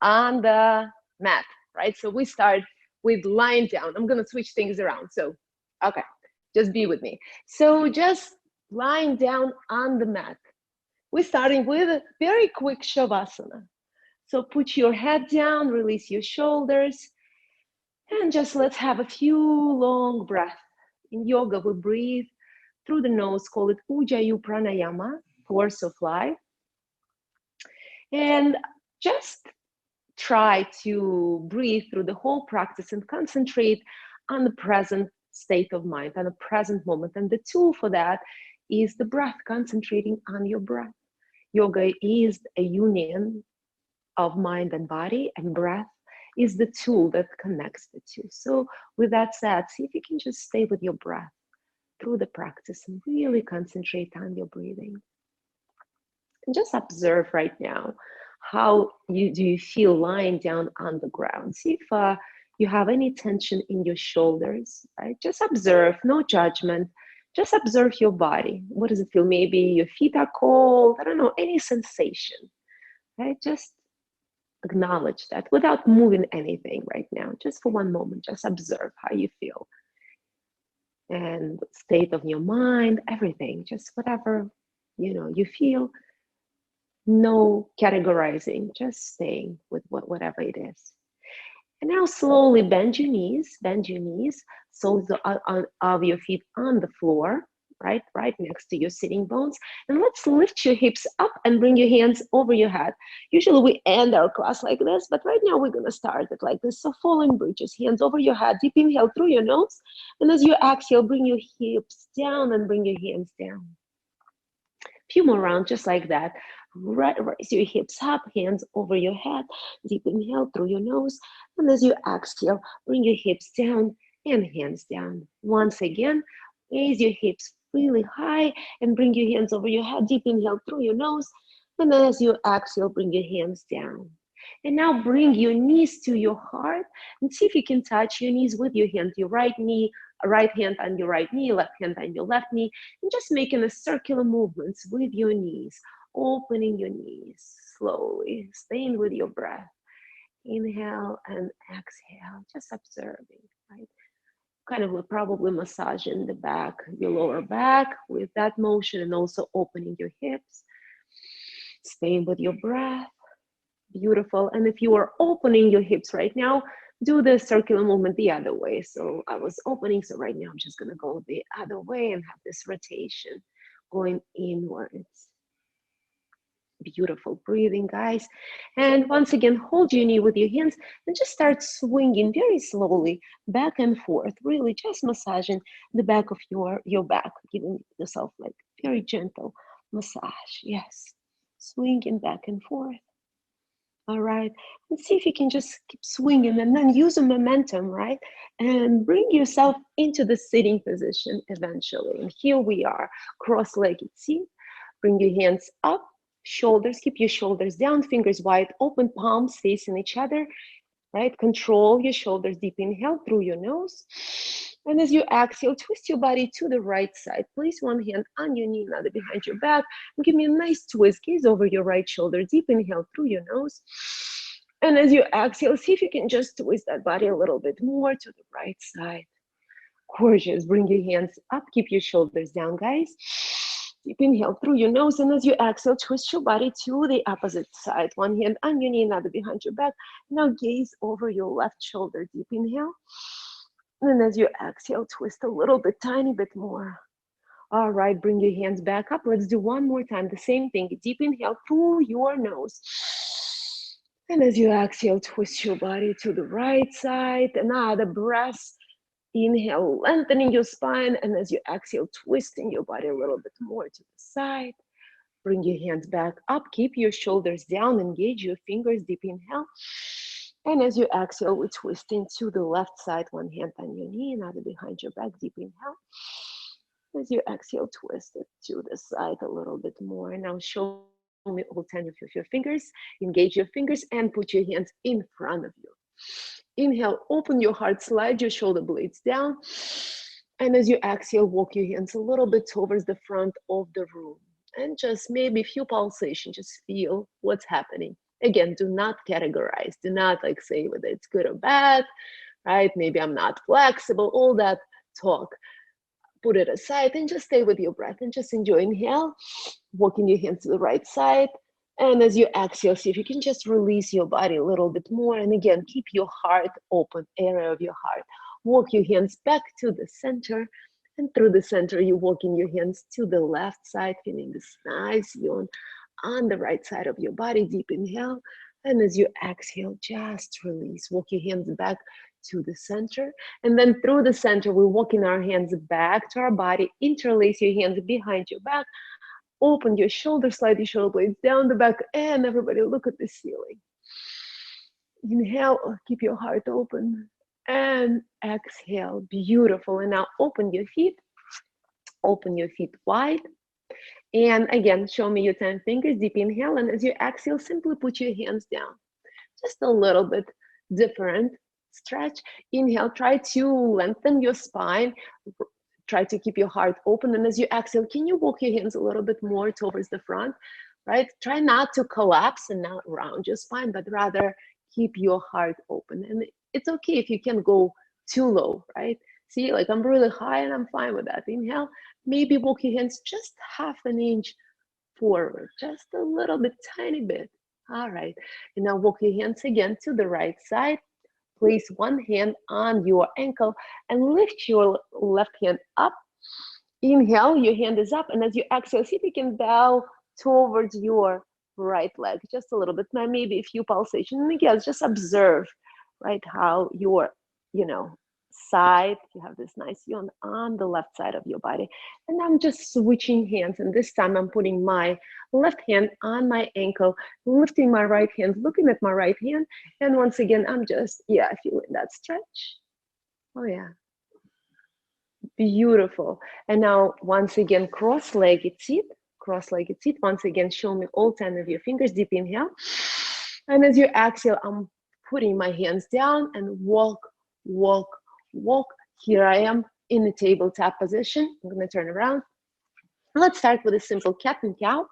on the mat, right? So we start with lying down. I'm gonna switch things around. So, okay, just be with me. So just lying down on the mat. We're starting with a very quick Shavasana. So put your head down, release your shoulders, and just let's have a few long breaths. In yoga, we breathe through the nose, call it Ujjayi Pranayama, force of life. And just try to breathe through the whole practice and concentrate on the present state of mind, on the present moment. And the tool for that is the breath, concentrating on your breath. Yoga is a union of mind and body, and breath is the tool that connects the two. So with that said, see if you can just stay with your breath through the practice and really concentrate on your breathing. And just observe right now, how do you feel lying down on the ground? See if you have any tension in your shoulders, right? Just observe, no judgment. Just observe your body. What does it feel? Maybe your feet are cold. I don't know, any sensation, right? Just acknowledge that without moving anything right now. Just for one moment, just observe how you feel. And state of your mind, everything, just whatever, you feel. No categorizing, just staying with whatever it is. And now slowly bend your knees, soles of your feet on the floor, right next to your sitting bones. And let's lift your hips up and bring your hands over your head. Usually we end our class like this, but right now we're gonna start it like this. So falling bridges, hands over your head, deep inhale through your nose. And as you exhale, bring your hips down and bring your hands down. Few more rounds just like that. Raise your hips up, hands over your head, deep inhale through your nose, and as you exhale, bring your hips down and hands down. Once again, raise your hips really high and bring your hands over your head, deep inhale through your nose, and then as you exhale, bring your hands down. And now bring your knees to your heart and see if you can touch your knees with your hand, your right knee, right hand on your right knee, left hand on your left knee, and just making a circular movements with your knees, opening your knees slowly, staying with your breath. Inhale and exhale, just observing, right? Kind of probably massaging the back, your lower back with that motion, and also opening your hips, staying with your breath. Beautiful. And if you are opening your hips right now, do the circular movement the other way. So I was opening, so right now I'm just gonna go the other way and have this rotation going inwards. Beautiful breathing, guys. And once again, hold your knee with your hands and just start swinging very slowly back and forth, really just massaging the back of your back, giving yourself like very gentle massage. Yes, swinging back and forth. All right, and see if you can just keep swinging and then use the momentum, right? And bring yourself into the sitting position eventually. And here we are, cross-legged. See, bring your hands up, shoulders, keep your shoulders down, fingers wide open, palms facing each other, right? Control your shoulders, deep inhale through your nose. And as you exhale, twist your body to the right side. Place one hand on your knee, another behind your back. And give me a nice twist. Gaze over your right shoulder. Deep inhale through your nose. And as you exhale, see if you can just twist that body a little bit more to the right side. Gorgeous. Bring your hands up. Keep your shoulders down, guys. Deep inhale through your nose, and as you exhale, twist your body to the opposite side. One hand on your knee, another behind your back. Now gaze over your left shoulder. Deep inhale. And as you exhale, twist a little bit, tiny bit more. All right, bring your hands back up. Let's do one more time. The same thing. Deep inhale through your nose. And as you exhale, twist your body to the right side. Another breath. Inhale, lengthening your spine. And as you exhale, twisting your body a little bit more to the side. Bring your hands back up. Keep your shoulders down. Engage your fingers. Deep inhale. And as you exhale, we're twisting to the left side. One hand on your knee, another behind your back. Deep inhale. As you exhale, twist it to the side a little bit more. Now show me all 10 of your fingers. Engage your fingers and put your hands in front of you. Inhale, open your heart, slide your shoulder blades down. And as you exhale, walk your hands a little bit towards the front of the room. And just maybe a few pulsations, just feel what's happening Again, do not categorize. Do not like say whether it's good or bad, right? Maybe I'm not flexible, all that talk. Put it aside and just stay with your breath and just enjoy. Inhale, walking your hands to the right side. And as you exhale, see if you can just release your body a little bit more. And again, keep your heart open, area of your heart. Walk your hands back to the center. And through the center, you're walking your hands to the left side, feeling this nice yawn on the right side of your body. Deep inhale. And as you exhale, just release. Walk your hands back to the center. And then through the center, we're walking our hands back to our body. Interlace your hands behind your back. Open your shoulders, slide your shoulder blades down the back, and everybody look at the ceiling. Inhale, keep your heart open, and exhale. Beautiful. And now open your feet wide. And again, show me your 10 fingers, deep inhale. And as you exhale, simply put your hands down. Just a little bit different stretch. Inhale, try to lengthen your spine. Try to keep your heart open. And as you exhale, can you walk your hands a little bit more towards the front, right? Try not to collapse and not round your spine, but rather keep your heart open. And it's okay if you can go too low, right? See, like I'm really high and I'm fine with that. Inhale, maybe walk your hands just half an inch forward, just a little bit, tiny bit. All right, and now walk your hands again to the right side. Place one hand on your ankle and lift your left hand up. Inhale, your hand is up, and as you exhale, see if you can bow towards your right leg, just a little bit, maybe a few pulsations. And again, just observe, right, how your, side, you have this nice yawn on the left side of your body. And I'm just switching hands, and this time I'm putting my left hand on my ankle, lifting my right hand, looking at my right hand, and once again I'm just feeling that stretch. Oh yeah, beautiful. And now once again, cross-legged seat. Once again, show me all 10 of your fingers. Deep inhale, and as you exhale, I'm putting my hands down and walk. Here I am in the tabletop position. I'm going to turn around. Let's start with a simple cat and cow.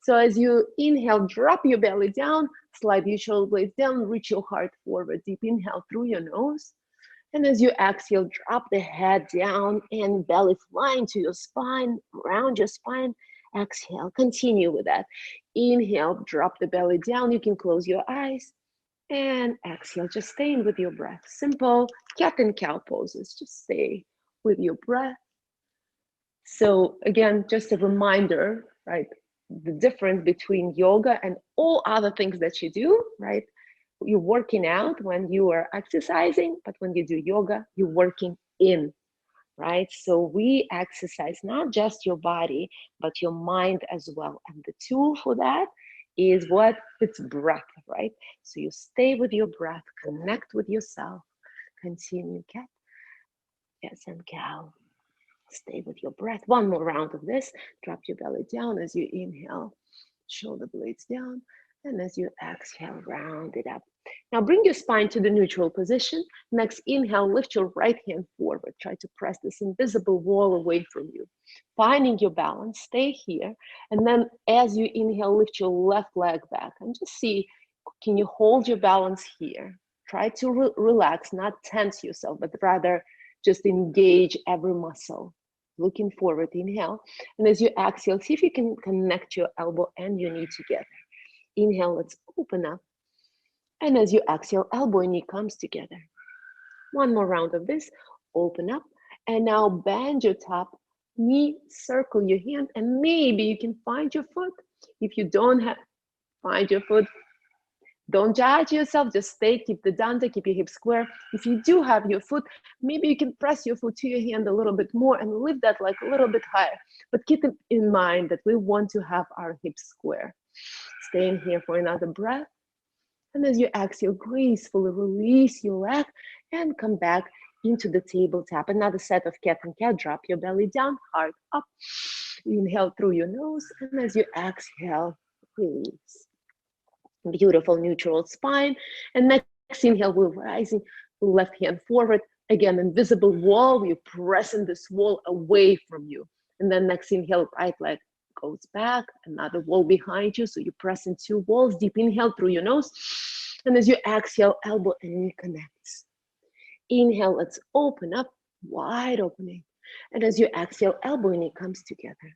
So as you inhale, drop your belly down, slide your shoulder blades down, reach your heart forward. Deep inhale through your nose. And as you exhale, drop the head down and belly flying to your spine, around your spine. Exhale, continue with that. Inhale, drop the belly down. You can close your eyes. And exhale, just staying with your breath. Simple cat and cow poses. Just stay with your breath. So again, just a reminder, right? The difference between yoga and all other things that you do, right? You're working out when you are exercising, but when you do yoga, you're working in, right? So we exercise not just your body, but your mind as well. And the tool for that is what? It's breath, right? So you stay with your breath, connect with yourself, continue cat, yes, and cow. Stay with your breath. One more round of this. Drop your belly down as you inhale, shoulder blades down, and as you exhale, round it up. Now bring your spine to the neutral position. Next inhale, lift your right hand forward. Try to press this invisible wall away from you. Finding your balance, stay here. And then as you inhale, lift your left leg back and just see, can you hold your balance here? Try to relax, not tense yourself, but rather just engage every muscle. Looking forward, inhale. And as you exhale, see if you can connect your elbow and your knee together. Inhale, let's open up. And as you exhale, elbow and knee comes together. One more round of this, open up. And now bend your top knee, circle your hand, and maybe you can find your foot. If you don't find your foot, don't judge yourself, just stay, keep the danda, keep your hips square. If you do have your foot, maybe you can press your foot to your hand a little bit more and lift that like a little bit higher. But keep it in mind that we want to have our hips square. Stay in here for another breath. And as you exhale, gracefully release your leg and come back into the tabletop. Another set of cat and cow. Drop your belly down, heart up. Inhale through your nose. And as you exhale, release. Beautiful neutral spine. And next inhale, we're rising, left hand forward. Again, invisible wall. We're pressing this wall away from you. And then next inhale, right leg goes back, another wall behind you. So you press in two walls, deep inhale through your nose. And as you exhale, elbow and knee connects. Inhale, let's open up, wide opening. And as you exhale, elbow and knee comes together.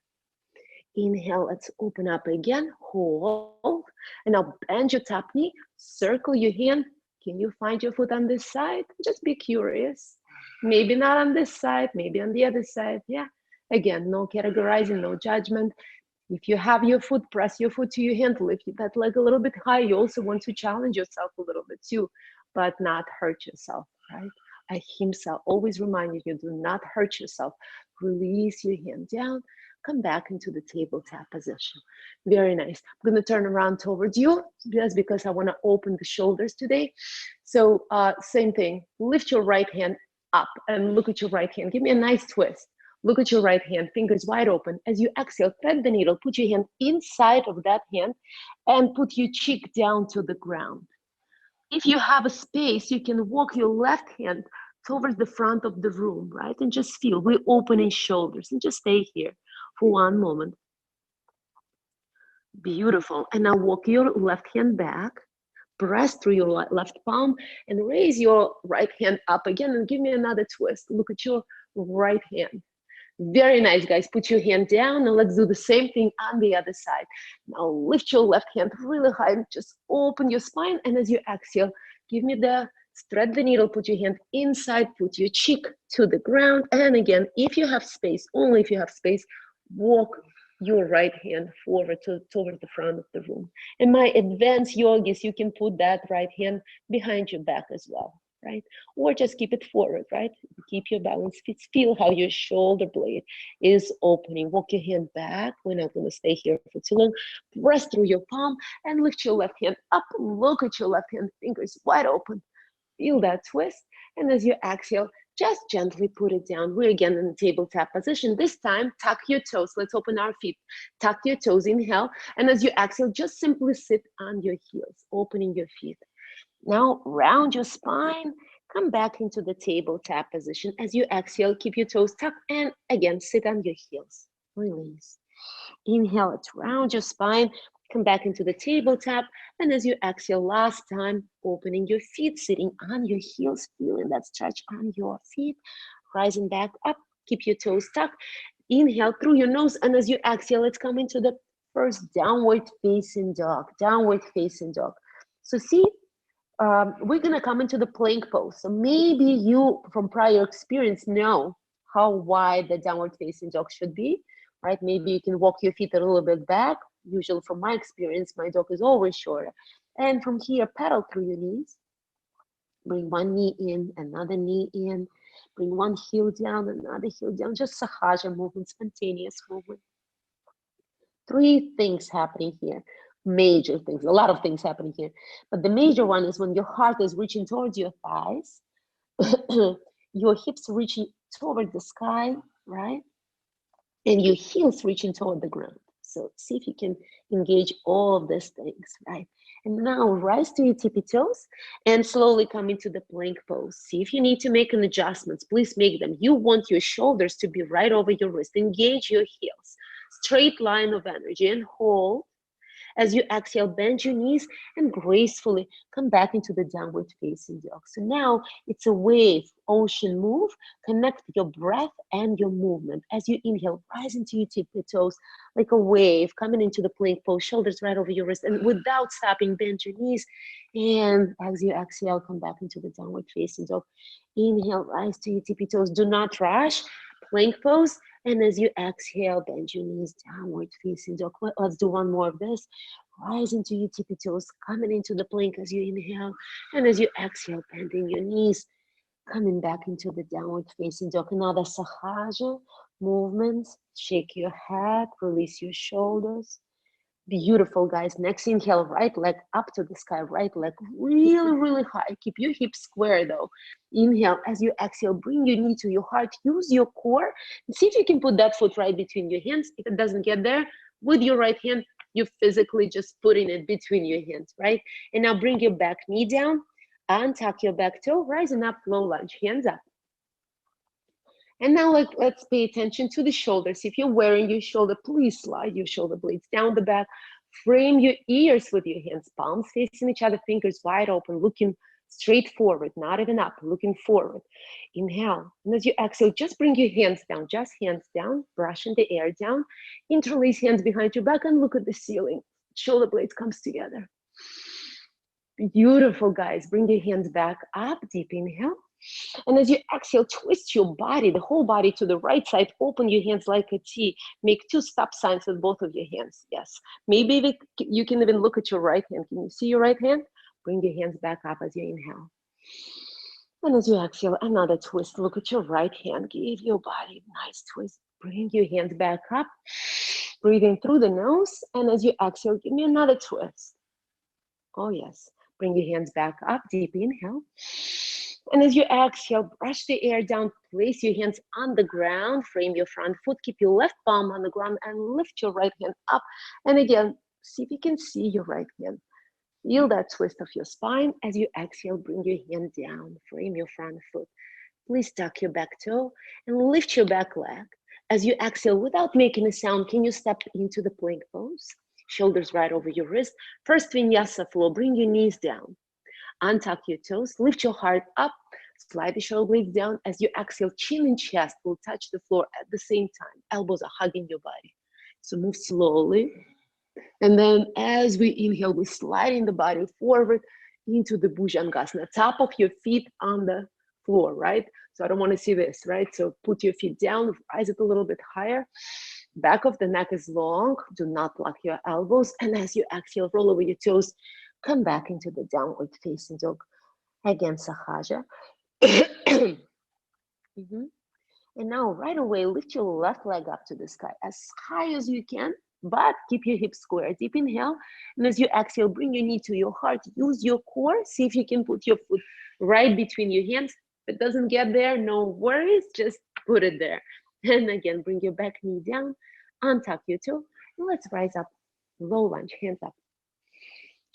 Inhale, let's open up again, hold. And now bend your top knee, circle your hand. Can you find your foot on this side? Just be curious. Maybe not on this side, maybe on the other side. Yeah. Again, no categorizing, no judgment. If you have your foot, press your foot to your hand, lift that leg a little bit high. You also want to challenge yourself a little bit too, but not hurt yourself, right? Ahimsa, always remind you, do not hurt yourself. Release your hand down, come back into the table tap position. Very nice. I'm gonna turn around towards you, just because I wanna open the shoulders today. So same thing, lift your right hand up and look at your right hand. Give me a nice twist. Look at your right hand, fingers wide open. As you exhale, thread the needle, put your hand inside of that hand and put your cheek down to the ground. If you have a space, you can walk your left hand towards the front of the room, right? And just feel, we're opening shoulders, and just stay here for one moment. Beautiful. And now walk your left hand back, press through your left palm, and raise your right hand up again, and give me another twist. Look at your right hand. Very nice, guys. Put your hand down, and let's do the same thing on the other side. Now lift your left hand really high, and just open your spine, and as you exhale, give me the, thread the needle, put your hand inside, put your cheek to the ground, and again, if you have space, only if you have space, walk your right hand forward toward the front of the room. And my advanced yogis, you can put that right hand behind your back as well, right? Or just keep it forward, right? Keep your balance. Feel how your shoulder blade is opening. Walk your hand back. We're not going to stay here for too long. Press through your palm and lift your left hand up. Look at your left hand, fingers wide open. Feel that twist. And as you exhale, just gently put it down. We're again in the table tap position. This time, tuck your toes. Let's open our feet. Tuck your toes, inhale. And as you exhale, just simply sit on your heels, opening your feet. Now round your spine, come back into the table tap position. As you exhale, keep your toes tucked, and again, sit on your heels. Release. Inhale, it's round your spine, come back into the table tap, and as you exhale, last time, opening your feet, sitting on your heels, feeling that stretch on your feet, rising back up, keep your toes tucked. Inhale through your nose, and as you exhale, let's come into the first downward facing dog, downward facing dog. So see, we're gonna come into the plank pose. So maybe you, from prior experience, know how wide the downward facing dog should be, right? Maybe you can walk your feet a little bit back. Usually from my experience, my dog is always shorter. And from here, pedal through your knees. Bring one knee in, another knee in. Bring one heel down, another heel down. Just sahaja movement, spontaneous movement. Three things happening here. Major things, a lot of things happening here. But the major one is when your heart is reaching towards your thighs, your hips reaching toward the sky, right? And your heels reaching toward the ground. So see if you can engage all of these things, right? And now rise to your tippy toes and slowly come into the plank pose. See if you need to make an adjustments, please make them. You want your shoulders to be right over your wrist. Engage your heels. Straight line of energy, and hold. As you exhale, bend your knees and gracefully come back into the downward facing dog. So now it's a wave, ocean move. Connect your breath and your movement. As you inhale, rise into your tippy toes like a wave, coming into the plank pose, shoulders right over your wrist. And without stopping, bend your knees. And as you exhale, come back into the downward facing dog. Inhale, rise to your tippy toes. Do not rush. Plank pose. And as you exhale, bend your knees, downward facing dog. Let's do one more of this. Rise into your tippy toes, coming into the plank as you inhale. And as you exhale, bending your knees, coming back into the downward facing dog. Another sahaja movement. Shake your head, release your shoulders. Beautiful, guys. Next inhale, right leg up to the sky, right leg really, really high. Keep your hips square though. Inhale. As you exhale, bring your knee to your heart. Use your core. And see if you can put that foot right between your hands. If it doesn't get there, with your right hand, you're physically just putting it between your hands, right? And now bring your back knee down, untuck your back toe, rising up, low lunge, hands up. And now let's pay attention to the shoulders. If you're wearing your shoulder, please slide your shoulder blades down the back. Frame your ears with your hands, palms facing each other, fingers wide open, looking straight forward, not even up, looking forward. Inhale. And as you exhale, just bring your hands down, just hands down, brushing the air down. Interlace hands behind your back and look at the ceiling. Shoulder blades comes together. Beautiful, guys. Bring your hands back up, deep inhale. And as you exhale, twist your body, the whole body to the right side. Open your hands like a T. Make 2 stop signs with both of your hands. Yes. Maybe you can even look at your right hand. Can you see your right hand? Bring your hands back up as you inhale. And as you exhale, another twist. Look at your right hand. Give your body a nice twist. Bring your hands back up. Breathing through the nose. And as you exhale, give me another twist. Oh, yes. Bring your hands back up. Deep inhale. And as you exhale, brush the air down, place your hands on the ground, frame your front foot, keep your left palm on the ground and lift your right hand up. And again, see if you can see your right hand. Feel that twist of your spine. As you exhale, bring your hand down, frame your front foot. Please tuck your back toe and lift your back leg. As you exhale, without making a sound, can you step into the plank pose? Shoulders right over your wrist. First Vinyasa flow, bring your knees down. Untuck your toes, lift your heart up, slide the shoulder blades down. As you exhale, chin and chest will touch the floor at the same time. Elbows are hugging your body. So move slowly. And then as we inhale, we slide in the body forward into the Bhujangasana, top of your feet on the floor, right? So I don't want to see this, right? So put your feet down, rise it a little bit higher. Back of the neck is long. Do not lock your elbows. And as you exhale, roll over your toes. Come back into the downward facing dog. Again, Sahaja. And now right away, lift your left leg up to the sky as high as you can, but keep your hips square. Deep inhale. And as you exhale, bring your knee to your heart. Use your core. See if you can put your foot right between your hands. If it doesn't get there, no worries. Just put it there. And again, bring your back knee down. Untuck your toe. And let's rise up. Low lunge, hands up.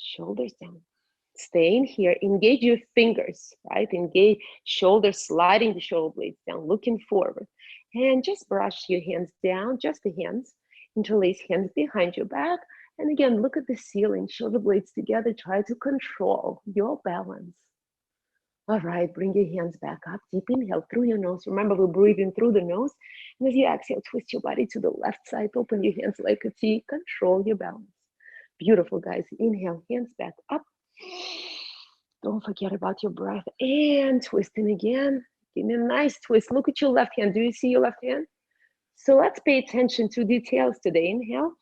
Shoulders down. Stay in here. Engage your fingers, right? Engage shoulders, sliding the shoulder blades down, looking forward. And just brush your hands down, just the hands. Interlace hands behind your back. And again, look at the ceiling, shoulder blades together. Try to control your balance. All right, bring your hands back up. Deep inhale through your nose. Remember, we're breathing through the nose. And as you exhale, twist your body to the left side. Open your hands like a T. Control your balance. Beautiful, guys. Inhale, hands back up. Don't forget about your breath. And twisting again. Give me a nice twist. Look at your left hand. Do you see your left hand? So let's pay attention to details today. Inhale.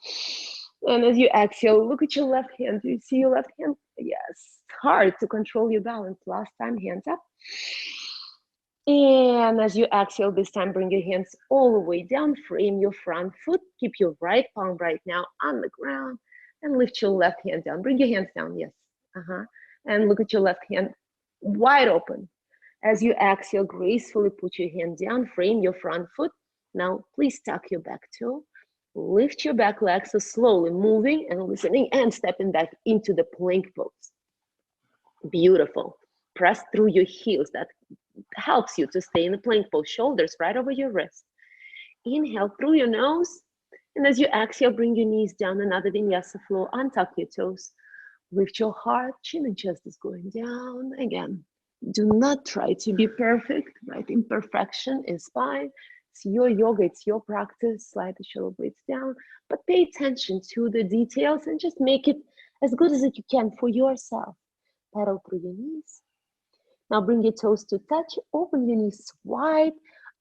And as you exhale, look at your left hand. Do you see your left hand? Yes. It's hard to control your balance. Last time, hands up. And as you exhale, this time bring your hands all the way down. Frame your front foot. Keep your right palm right now on the ground. And lift your left hand down. Bring your hands down. Yes. And look at your left hand wide open. As you exhale, gracefully put your hand down. Frame your front foot. Now, please tuck your back toe. Lift your back leg, so slowly moving and listening and stepping back into the plank pose. Beautiful. Press through your heels. That helps you to stay in the plank pose. Shoulders right over your wrist. Inhale through your nose. And as you exhale, bring your knees down. Another Vinyasa flow. Untuck your toes. Lift your heart. Chin and chest is going down. Again, do not try to be perfect, right? Imperfection is fine. It's your yoga, it's your practice. Slide the shoulder blades down, but pay attention to the details and just make it as good as you can for yourself. Pedal through your knees. Now bring your toes to touch, open your knees wide,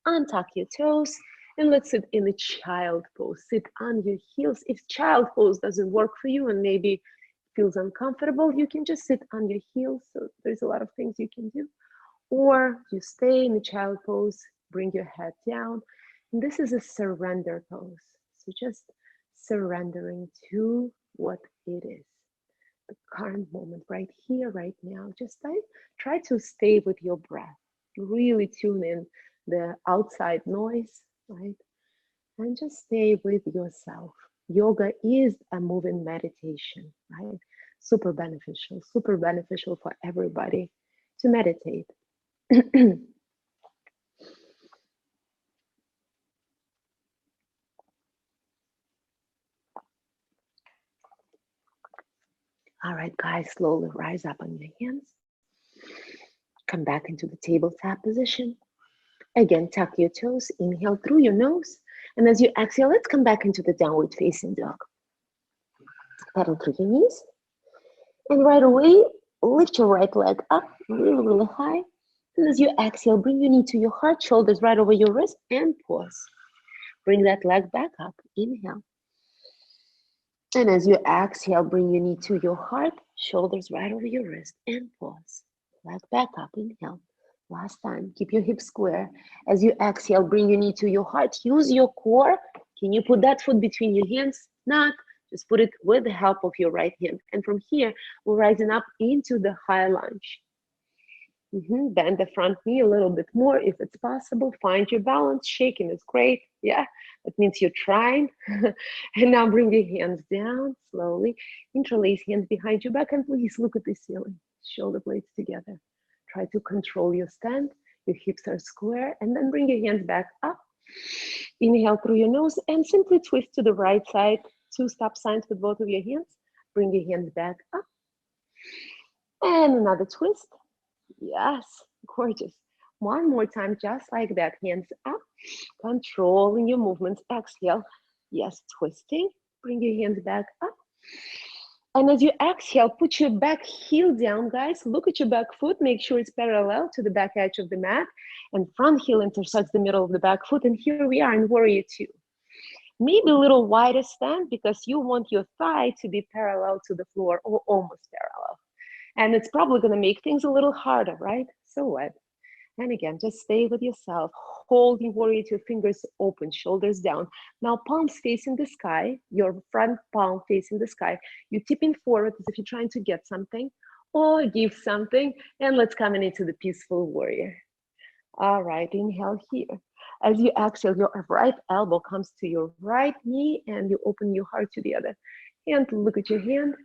untuck your toes, and let's sit in a child pose. Sit on your heels. If child pose doesn't work for you and maybe feels uncomfortable, you can just sit on your heels. So there's a lot of things you can do. Or you stay in the child pose, bring your head down. And this is a surrender pose. So just surrendering to what it is. The current moment right here, right now. Just try to stay with your breath. Really tune in the outside noise, right? And just stay with yourself. Yoga is a moving meditation, right? Super beneficial for everybody to meditate. All right, guys, slowly rise up on your hands. Come back into the table tap position. Again, tuck your toes, inhale through your nose. And as you exhale, let's come back into the downward facing dog. Pedal through your knees. And right away, lift your right leg up really, really high. And as you exhale, bring your knee to your heart, shoulders right over your wrist, and pause. Bring that leg back up. Inhale. And as you exhale, bring your knee to your heart, shoulders right over your wrist, and pause. Leg back up. Inhale. Last time. Keep your hips square. As you exhale, bring your knee to your heart. Use your core. Can you put that foot between your hands? Not. Just put it with the help of your right hand. And from here, we're rising up into the high lunge. Bend the front knee a little bit more if it's possible. Find your balance. Shaking is great. Yeah, that means you're trying. And now bring your hands down slowly. Interlace hands behind your back and please look at the ceiling. Shoulder blades together. Try to control your stand. Your hips are square and then bring your hands back up. Inhale through your nose and simply twist to the right side. 2 stop signs with both of your hands. Bring your hands back up. And another twist. Yes, gorgeous. One more time, just like that. Hands up, controlling your movements. Exhale. Yes, twisting. Bring your hands back up. And as you exhale, put your back heel down, guys. Look at your back foot. Make sure it's parallel to the back edge of the mat. And front heel intersects the middle of the back foot. And here we are in Warrior Two. Maybe a little wider stand because you want your thigh to be parallel to the floor or almost parallel. And it's probably going to make things a little harder, right? So what? And again, just stay with yourself. Hold your Warrior Two, fingers open, shoulders down. Now palms facing the sky, your front palm facing the sky. You're tipping forward as if you're trying to get something or give something. And let's come into the peaceful warrior. All right, inhale here. As you exhale, your right elbow comes to your right knee and you open your heart to the other. And look at your hand.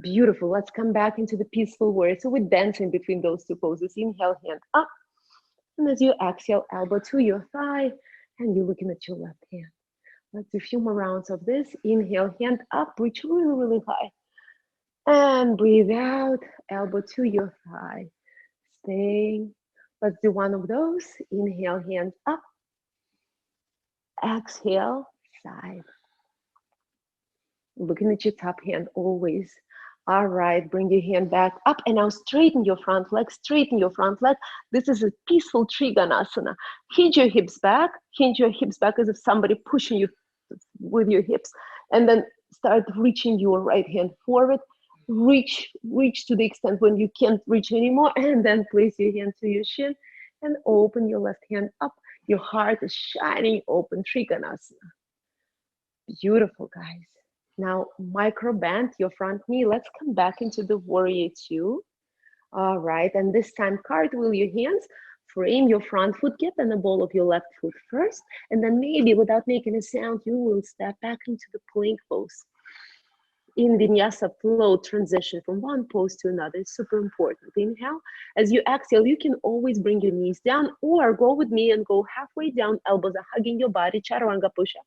Beautiful. Let's come back into the peaceful warrior. So we're dancing between those two poses. Inhale, hand up. And as you exhale, elbow to your thigh, and you're looking at your left hand. Let's do a few more rounds of this. Inhale, hand up, reach really, really high. And breathe out, elbow to your thigh. Staying. Let's do one of those. Inhale, hand up. Exhale, side. Looking at your top hand always. All right, bring your hand back up and now straighten your front leg, straighten your front leg. This is a peaceful Trikonasana. Hinge your hips back as if somebody pushing you with your hips. And then start reaching your right hand forward. Reach to the extent when you can't reach anymore. And then place your hand to your shin and open your left hand up. Your heart is shining open, Trikonasana. Beautiful, guys. Now, micro bend your front knee. Let's come back into the Warrior Two. All right, and this time cartwheel your hands, frame your front foot, get on the ball of your left foot first, and then maybe without making a sound, you will step back into the plank pose. In Vinyasa flow transition from one pose to another is super important. Inhale. As you exhale, you can always bring your knees down or go with me and go halfway down, elbows are hugging your body, chaturanga push-up.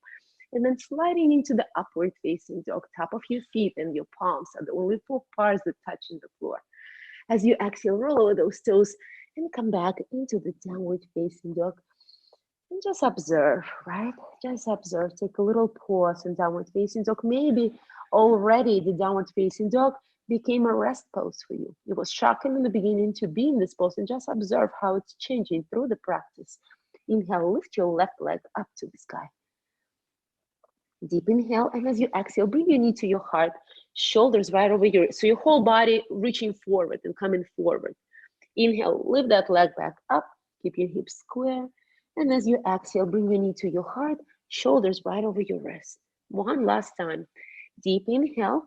And then sliding into the upward facing dog. Top of your feet and your palms are the only 4 parts that touch in the floor. As you exhale, roll over those toes and come back into the downward facing dog. And just observe, right? Just observe. Take a little pause in downward facing dog. Maybe already the downward facing dog became a rest pose for you. It was shocking in the beginning to be in this pose and just observe how it's changing through the practice. Inhale, lift your left leg up to the sky. Deep inhale, and as you exhale, bring your knee to your heart, shoulders right over so your whole body reaching forward and coming forward. Inhale, lift that leg back up, keep your hips square, and as you exhale, bring your knee to your heart, shoulders right over your wrist. One last time. Deep inhale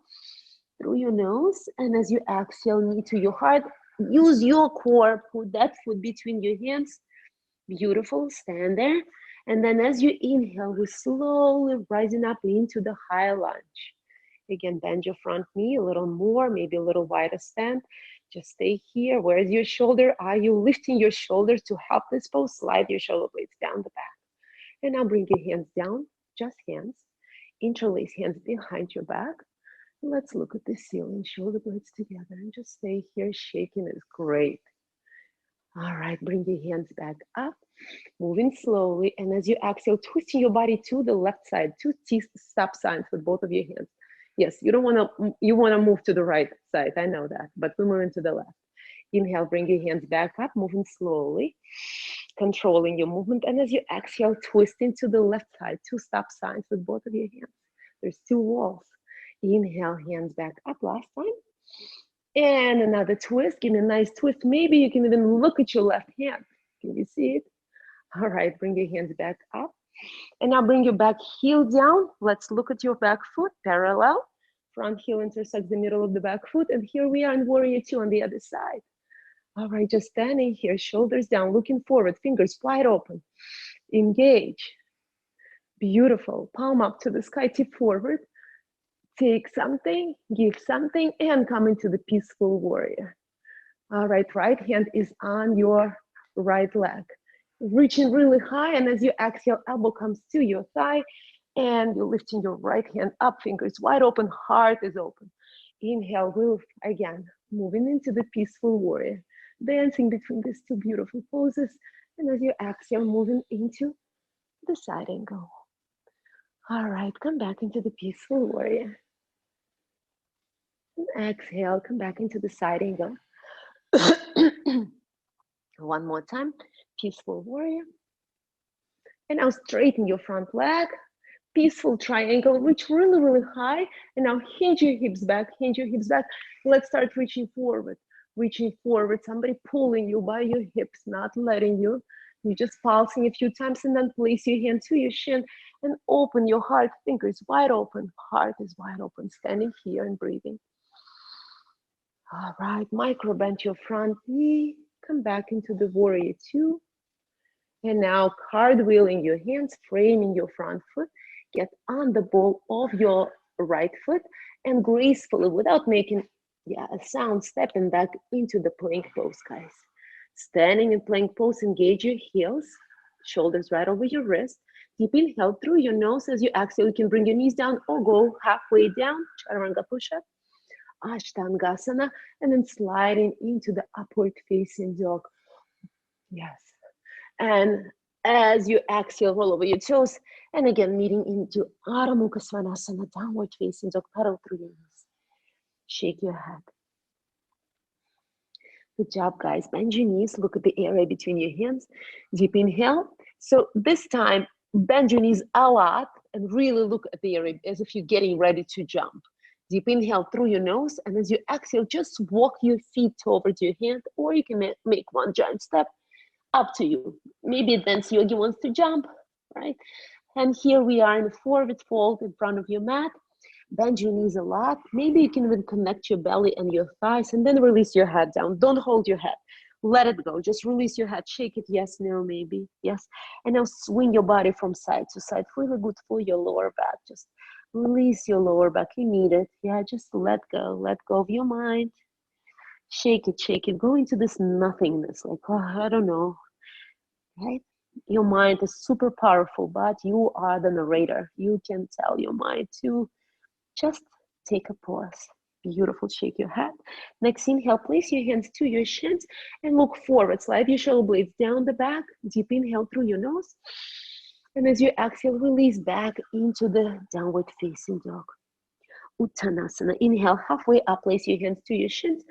through your nose, and as you exhale, knee to your heart, use your core, put that foot between your hands. Beautiful, stand there. And then as you inhale, we're slowly rising up into the high lunge. Again, bend your front knee a little more, maybe a little wider stand. Just stay here. Where's your shoulder? Are you lifting your shoulders to help this pose? Slide your shoulder blades down the back. And now bring your hands down, just hands. Interlace hands behind your back. Let's look at the ceiling, shoulder blades together, and just stay here. Shaking is great. All right, bring your hands back up, moving slowly. And as you exhale, twisting your body to the left side, two stop signs with both of your hands. Yes, you don't want to, you want to move to the right side. I know that, but we're moving to the left. Inhale, bring your hands back up, moving slowly, controlling your movement. And as you exhale, twisting to the left side, two stop signs with both of your hands. There's two walls. Inhale, hands back up, last time. And another twist, give me a nice twist. Maybe you can even look at your left hand. Can you see it? All right, bring your hands back up. And now bring your back heel down. Let's look at your back foot, parallel. Front heel intersects the middle of the back foot. And here we are in Warrior Two on the other side. All right, just standing here, shoulders down, looking forward, fingers wide open. Engage. Beautiful. Palm up to the sky, tip forward. Take something, give something, and come into the peaceful warrior. All right, right hand is on your right leg. Reaching really high, and as you exhale, elbow comes to your thigh, and you're lifting your right hand up, fingers wide open, heart is open. Inhale, move again, moving into the peaceful warrior, dancing between these two beautiful poses, and as you exhale, moving into the side angle. All right, come back into the peaceful warrior. Exhale, come back into the side angle. One more time, peaceful warrior. And now straighten your front leg, peaceful triangle, reach really, really high. And now hinge your hips back, hinge your hips back. Let's start reaching forward, somebody pulling you by your hips, not letting you. You're just pulsing a few times and then place your hand to your shin and open your heart, fingers wide open, heart is wide open, standing here and breathing. All right, micro bend your front knee, come back into the Warrior Two. And now cartwheeling your hands, framing your front foot, get on the ball of your right foot and gracefully, without making a sound, stepping back into the plank pose, guys. Standing in plank pose, engage your heels, shoulders right over your wrist. Deep inhale through your nose. As you exhale, you can bring your knees down or go halfway down, chaturanga push-up. Ashtangasana, and then sliding into the upward facing dog. Yes. And as you exhale, roll over your toes, and again, meeting into Adho Mukha Svanasana, downward facing dog, pedal through your knees. Shake your head. Good job, guys. Bend your knees, look at the area between your hands. Deep inhale. So this time, bend your knees a lot and really look at the area as if you're getting ready to jump. Deep inhale through your nose, and as you exhale, just walk your feet towards your hand, or you can make one giant step. Up to you. Maybe advanced yogi wants to jump, right? And here we are in the forward fold in front of your mat. Bend your knees a lot. Maybe you can even connect your belly and your thighs, and then release your head down. Don't hold your head. Let it go. Just release your head. Shake it. Yes, no, maybe. Yes. And now swing your body from side to side. Really good for your lower back. Just release your lower back. You need it. Yeah, just let go. Let go of your mind. Shake it, shake it. Go into this nothingness. Like, oh, I don't know. Right? Your mind is super powerful, but you are the narrator. You can tell your mind to just take a pause. Beautiful. Shake your head. Next inhale, place your hands to your shins and look forward. Slide your shoulder blades down the back. Deep inhale through your nose. And as you exhale, release back into the downward facing dog. Uttanasana. Inhale, halfway up, place your hands to your shins.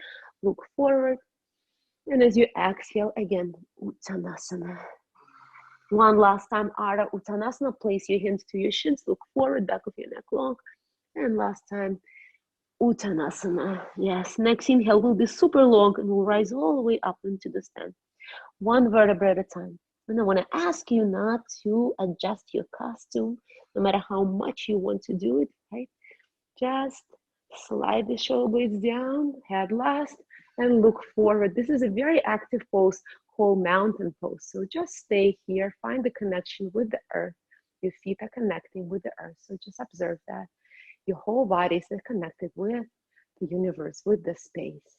Look forward. And as you exhale, again, Uttanasana. One last time, Ardha Uttanasana. Place your hands to your shins. Look forward, back of your neck long. And last time, Uttanasana. Yes, next inhale will be super long and will rise all the way up into the stand. One vertebra at a time. And I want to ask you not to adjust your costume, no matter how much you want to do it, right? Just slide the shoulder blades down, head last, and look forward. This is a very active pose called mountain pose. So just stay here, find the connection with the earth. Your feet are connecting with the earth. So just observe that. Your whole body is connected with the universe, with the space.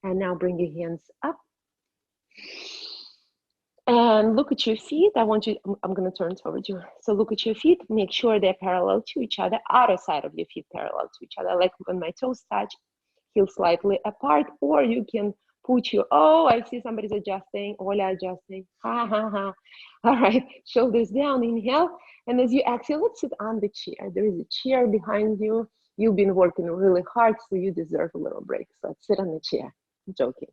And now bring your hands up And look at your feet. I want you, I'm going to turn towards you. So look at your feet. Make sure they're parallel to each other. Outer side of your feet parallel to each other. Like when my toes touch, heels slightly apart. Or you can put your, oh, I see somebody's adjusting. Ola adjusting. Ha, ha, ha. All right. Shoulders down. Inhale. And as you exhale, let's sit on the chair. There is a chair behind you. You've been working really hard, so you deserve a little break. So let's sit on the chair. I'm joking.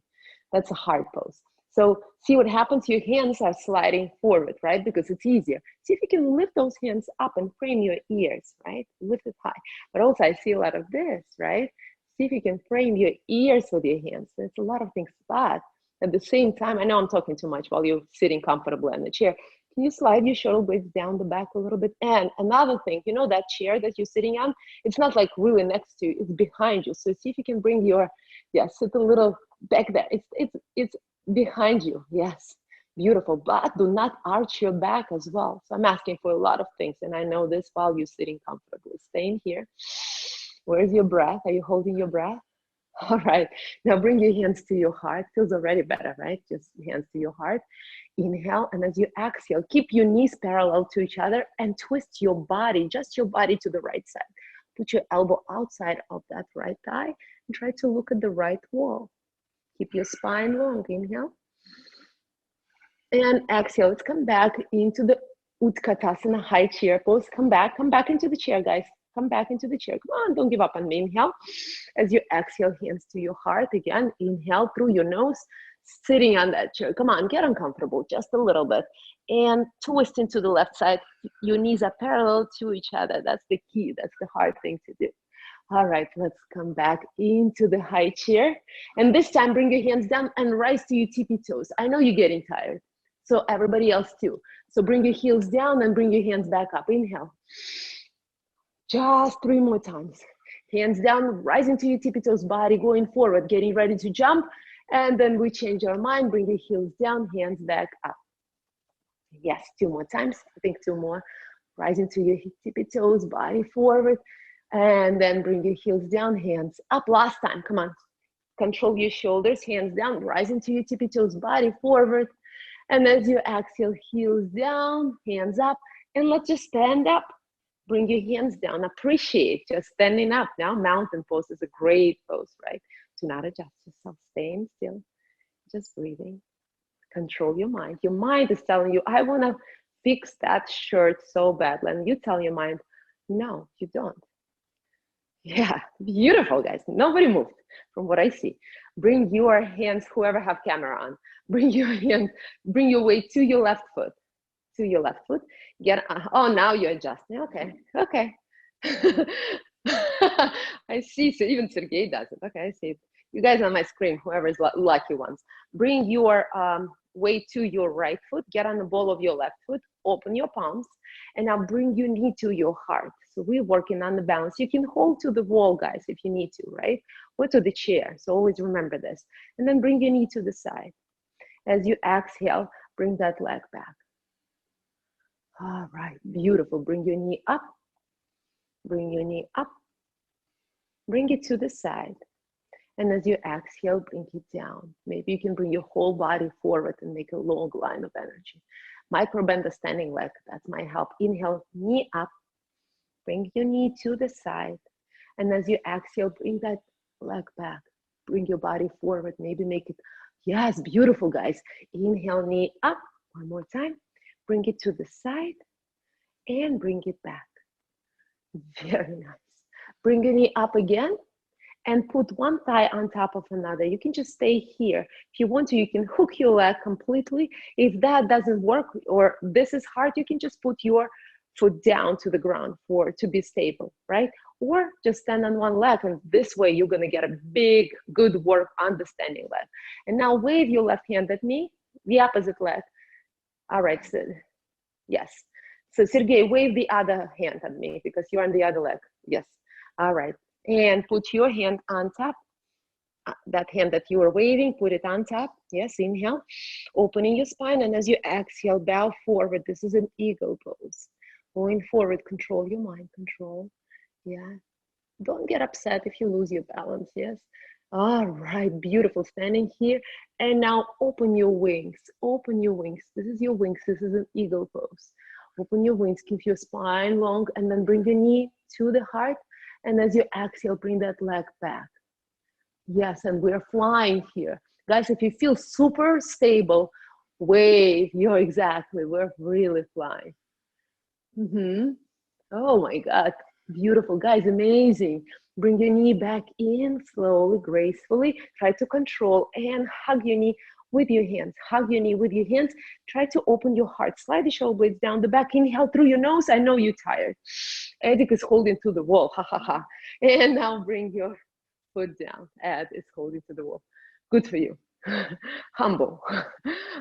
That's a hard pose. So see what happens, your hands are sliding forward, right? Because it's easier. See if you can lift those hands up and frame your ears, right? Lift it high. But also I see a lot of this, right? See if you can frame your ears with your hands. There's a lot of things, but at the same time, I know I'm talking too much while you're sitting comfortably on the chair. Can you slide your shoulder blades down the back a little bit? And another thing, you know that chair that you're sitting on, it's not like really next to you, it's behind you. So see if you can bring your, sit a little back there. It's behind you. Yes, beautiful. But do not arch your back as well. So I'm asking for a lot of things, and I know this while you're sitting comfortably. Staying here. Where's your breath? Are you holding your breath? All right. Now bring your hands to your heart. Feels already better, right? Just hands to your heart. Inhale, and as you exhale, keep your knees parallel to each other and twist your body, just your body to the right side. Put your elbow outside of that right thigh and try to look at the right wall. Keep your spine long. Inhale. And exhale. Let's come back into the Utkatasana high chair pose. Come back into the chair, guys. Come back into the chair. Come on, don't give up on me. Inhale. As you exhale, hands to your heart. Again, inhale through your nose, sitting on that chair. Come on, get uncomfortable just a little bit. And twist into the left side. Your knees are parallel to each other. That's the key. That's the hard thing to do. All right, let's come back into the high chair. And this time, bring your hands down and rise to your tippy toes. I know you're getting tired, so everybody else too. So bring your heels down and bring your hands back up. Inhale. Just 3 more times. Hands down, rising to your tippy toes, body going forward, getting ready to jump. And then we change our mind, bring the heels down, hands back up. Yes, 2 more times. I think 2 more. Rising to your tippy toes, body forward. And then bring your heels down, hands up. Last time, come on. Control your shoulders, hands down, rising to your tippy toes, body forward. And as you exhale, heels down, hands up. And let's just stand up. Bring your hands down. Appreciate just standing up. Now, mountain pose is a great pose, right? Do not adjust yourself. Staying still. Just breathing. Control your mind. Your mind is telling you, I want to fix that shirt so badly. And you tell your mind, no, you don't. Yeah, beautiful, guys. Nobody moved from what I see. Bring your hands, whoever have camera on, bring your hand, bring your weight to your left foot, to your left foot. Get, oh, now you're adjusting. Okay, okay. I see, so even Sergey does it. Okay, I see it. You guys on my screen, whoever is lucky ones. Bring your weight to your right foot, get on the ball of your left foot, open your palms, and now bring your knee to your heart. So we're working on the balance. You can hold to the wall, guys, if you need to, right? Or to the chair, so always remember this. And then bring your knee to the side. As you exhale, bring that leg back. All right, beautiful. Bring your knee up. Bring your knee up. Bring it to the side. And as you exhale, bring it down. Maybe you can bring your whole body forward and make a long line of energy. Micro bend the standing leg, that's my help. Inhale, knee up. Bring your knee to the side. And as you exhale, bring that leg back. Bring your body forward, maybe make it, yes, beautiful, guys. Inhale, knee up. One more time. Bring it to the side and bring it back. Very nice. Bring your knee up again and put one thigh on top of another. You can just stay here. If you want to, you can hook your leg completely. If that doesn't work or this is hard, you can just put your foot down to the ground to be stable, right? Or just stand on one leg, and this way you're gonna get a big, good work on the standing leg. And now wave your left hand at me, the opposite leg. All right, so yes. So Sergey, wave the other hand at me because you're on the other leg. Yes, all right. And put your hand on top. That hand that you are waving, put it on top. Yes, inhale, opening your spine. And as you exhale, bow forward. This is an eagle pose. Going forward, control your mind, control. Yeah. Don't get upset if you lose your balance, yes. All right, beautiful. Standing here. And now open your wings. Open your wings. This is your wings. This is an eagle pose. Open your wings, keep your spine long, and then bring your knee to the heart. And as you exhale, bring that leg back. Yes, and we're flying here. Guys, if you feel super stable, wave. You're exactly, we're really flying. Oh my God, beautiful. Guys, amazing. Bring your knee back in slowly, gracefully. Try to control and hug your knee with your hands. Hug your knee with your hands. Try to open your heart. Slide the shoulder blades down the back. Inhale through your nose. I know you're tired. Edik is holding to the wall. Ha ha ha. And now bring your foot down. Ed is holding to the wall. Good for you. Humble.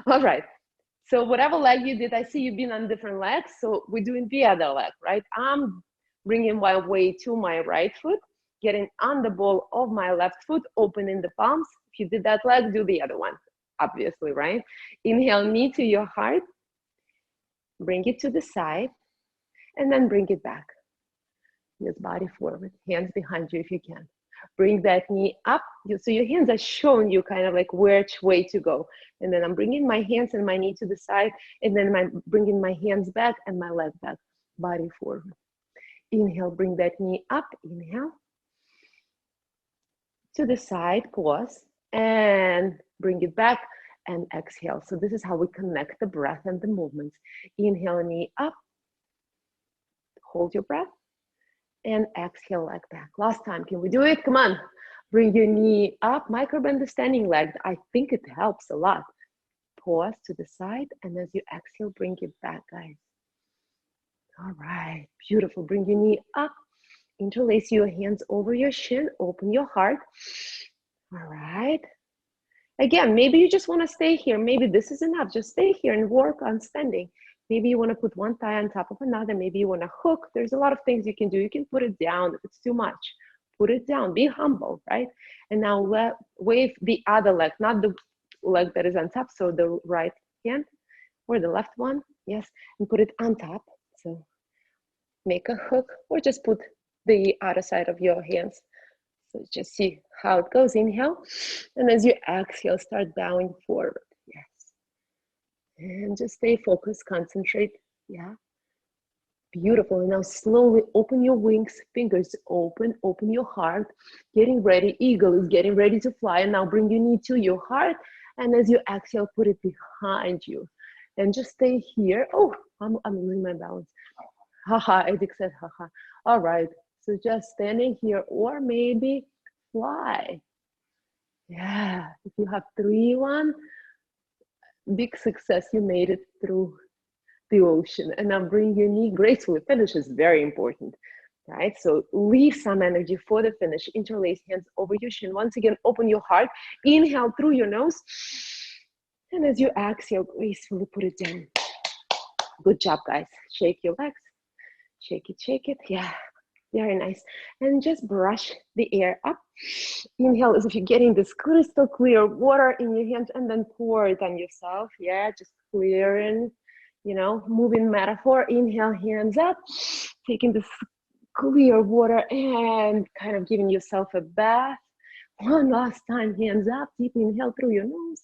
All right. So whatever leg you did, I see you've been on different legs. So we're doing the other leg, right? I'm bringing my weight to my right foot, getting on the ball of my left foot, opening the palms. If you did that leg, do the other one, obviously, right? Inhale, knee to your heart. Bring it to the side, and then bring it back. Just body forward, hands behind you if you can. Bring that knee up. So your hands are showing you kind of like which way to go. And then I'm bringing my hands and my knee to the side. And then I'm bringing my hands back and my leg back, body forward. Inhale, bring that knee up. Inhale. To the side, pause. And bring it back and exhale. So this is how we connect the breath and the movements. Inhale, knee up. Hold your breath. And exhale, leg back. Last time, can we do it? Come on. Bring your knee up, microbend the standing leg. I think it helps a lot. Pause to the side, and as you exhale, bring it back, guys. All right, beautiful. Bring your knee up. Interlace your hands over your shin. Open your heart. All right. Again, maybe you just want to stay here. Maybe this is enough. Just stay here and work on standing. Maybe you want to put one thigh on top of another. Maybe you want to hook. There's a lot of things you can do. You can put it down if it's too much. Put it down. Be humble, right? And now wave the other leg, not the leg that is on top. So the right hand or the left one. Yes. And put it on top. So make a hook or just put the other side of your hands. So just see how it goes. Inhale. And as you exhale, start bowing forward. Yes. And just stay focused, concentrate. Yeah. Beautiful. And now slowly open your wings, fingers open your heart. Getting ready. Eagle is getting ready to fly. And now bring your knee to your heart. And as you exhale, put it behind you. And just stay here. Oh, I'm losing my balance. Haha, Edik said haha. All right. So just standing here or maybe fly. Yeah. If you have 3-1, big success. You made it through the ocean. And now bring your knee gracefully. Finish is very important, right? So leave some energy for the finish. Interlace hands over your shin. Once again, open your heart. Inhale through your nose. And as you exhale, gracefully put it down. Good job, guys. Shake your legs. Shake it, shake it. Yeah, very nice. And just brush the air up. Inhale as if you're getting this crystal clear water in your hands and then pour it on yourself. Yeah, just clearing, you know, moving metaphor. Inhale, hands up, taking this clear water and kind of giving yourself a bath. One last time, hands up, deep inhale through your nose.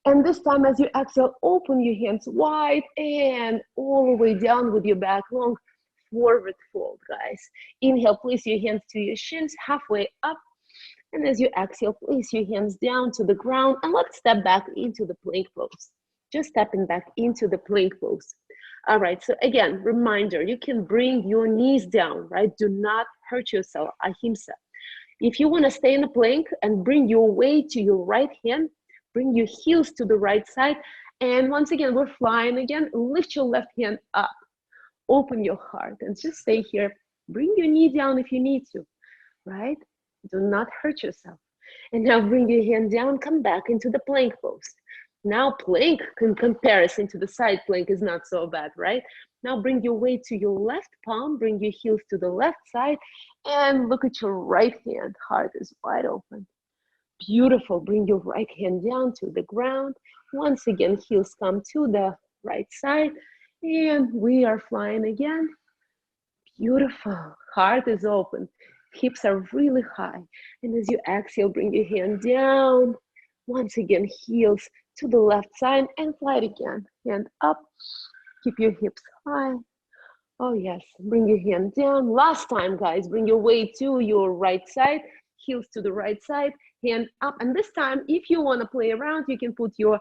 And this time, as you exhale, open your hands wide and all the way down with your back long. Forward fold, guys. Inhale, place your hands to your shins, halfway up. And as you exhale, place your hands down to the ground. And let's step back into the plank pose. Just stepping back into the plank pose. All right, so again, reminder, you can bring your knees down, right? Do not hurt yourself, ahimsa. If you want to stay in the plank and bring your weight to your right hand, bring your heels to the right side. And once again, we're flying again. Lift your left hand up. Open your heart and just stay here. Bring your knee down if you need to, right? Do not hurt yourself. And now bring your hand down, come back into the plank pose. Now plank in comparison to the side plank is not so bad, right? Now bring your weight to your left palm, bring your heels to the left side, and look at your right hand. Heart is wide open. Beautiful. Bring your right hand down to the ground. Once again, heels come to the right side, and we are flying again. Beautiful. Heart is open. Hips are really high. And as you exhale, bring your hand down. Once again, heels to the left side and fly it again. Hand up, keep your hips high. Oh yes, bring your hand down. Last time, guys, bring your weight to your right side, heels to the right side, hand up. And this time, if you wanna play around, you can put your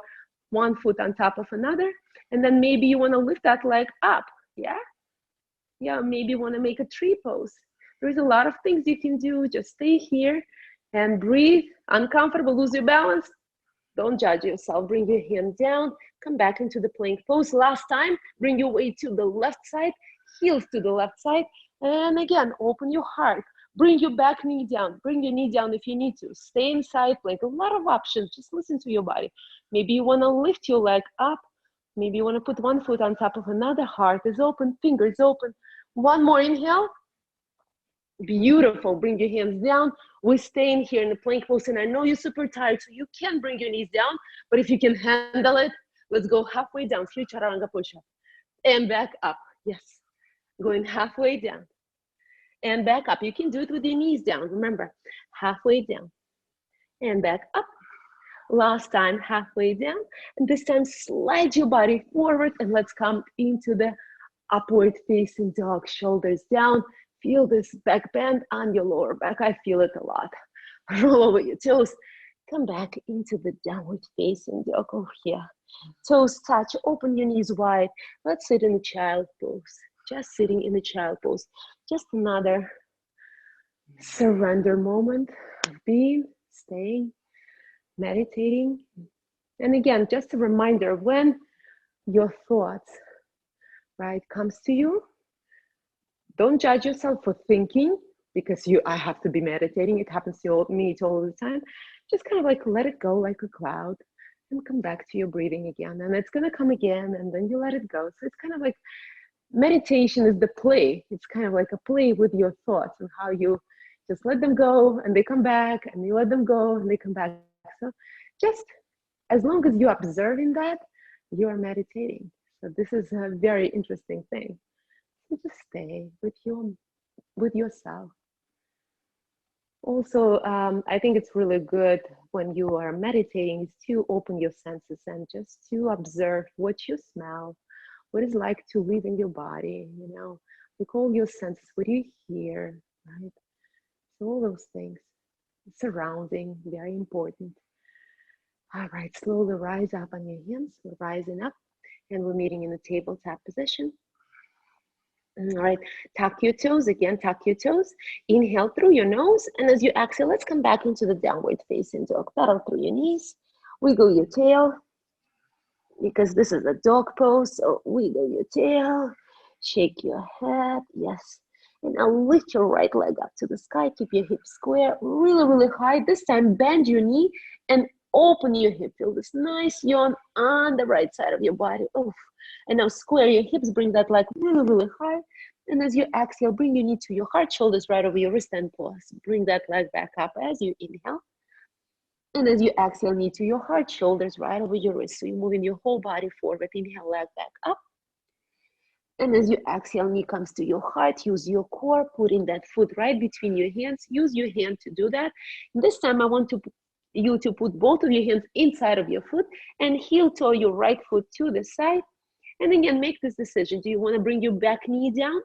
one foot on top of another. And then maybe you wanna lift that leg up, yeah? Yeah, maybe you wanna make a tree pose. There's a lot of things you can do. Just stay here and breathe. Uncomfortable, lose your balance. Don't judge yourself. Bring your hand down. Come back into the plank pose. Last time, bring your weight to the left side, heels to the left side. And again, open your heart. Bring your back knee down. Bring your knee down if you need to. Stay inside plank. A lot of options. Just listen to your body. Maybe you want to lift your leg up. Maybe you want to put one foot on top of another. Heart is open, fingers open. One more inhale. Beautiful. Bring your hands down. We're staying here in the plank pose, and I know you're super tired, so you can bring your knees down, but if you can handle it, let's go halfway down. Three chaturanga push-up. And back up. Yes. Going halfway down. And back up. You can do it with your knees down. Remember, halfway down. And back up. Last time, halfway down. And this time, slide your body forward, and let's come into the upward facing dog. Shoulders down. Feel this back bend on your lower back. I feel it a lot. Roll over your toes. Come back into the downward facing dog over here. Toes touch, open your knees wide. Let's sit in the child pose. Just sitting in the child pose. Just another surrender moment of being, staying, meditating. And again, just a reminder, when your thoughts, right, comes to you, don't judge yourself for thinking, because I have to be meditating. It happens to me all the time. Just kind of like let it go like a cloud and come back to your breathing again. And it's going to come again, and then you let it go. So it's kind of like meditation is the play. It's kind of like a play with your thoughts and how you just let them go and they come back, and you let them go and they come back. So just as long as you're observing that, you are meditating. So this is a very interesting thing. Just stay with yourself. Also, I think it's really good when you are meditating is to open your senses and just to observe what you smell, what it's like to live in your body, you know, like all your senses, what you hear, right? So all those things, surrounding, very important. All right, slowly rise up on your hands. We're rising up and we're meeting in the tabletop position. All right, tuck your toes again, tuck your toes. Inhale through your nose, and as you exhale, let's come back into the downward facing dog. Pedal through your knees, wiggle your tail, because this is a dog pose, so wiggle your tail, shake your head, yes. And now lift your right leg up to the sky, keep your hips square, really, really high. This time, bend your knee and open your hip. Feel this nice yawn on the right side of your body. Oof. And now square your hips, bring that leg really, really high. And as you exhale, bring your knee to your heart, shoulders right over your wrist, and pause. Bring that leg back up as you inhale. And as you exhale, knee to your heart, shoulders right over your wrist. So you're moving your whole body forward. Inhale, leg back up. And as you exhale, knee comes to your heart. Use your core, putting that foot right between your hands. Use your hand to do that. This time I want you to put both of your hands inside of your foot and heel toe your right foot to the side. And again, make this decision. Do you want to bring your back knee down?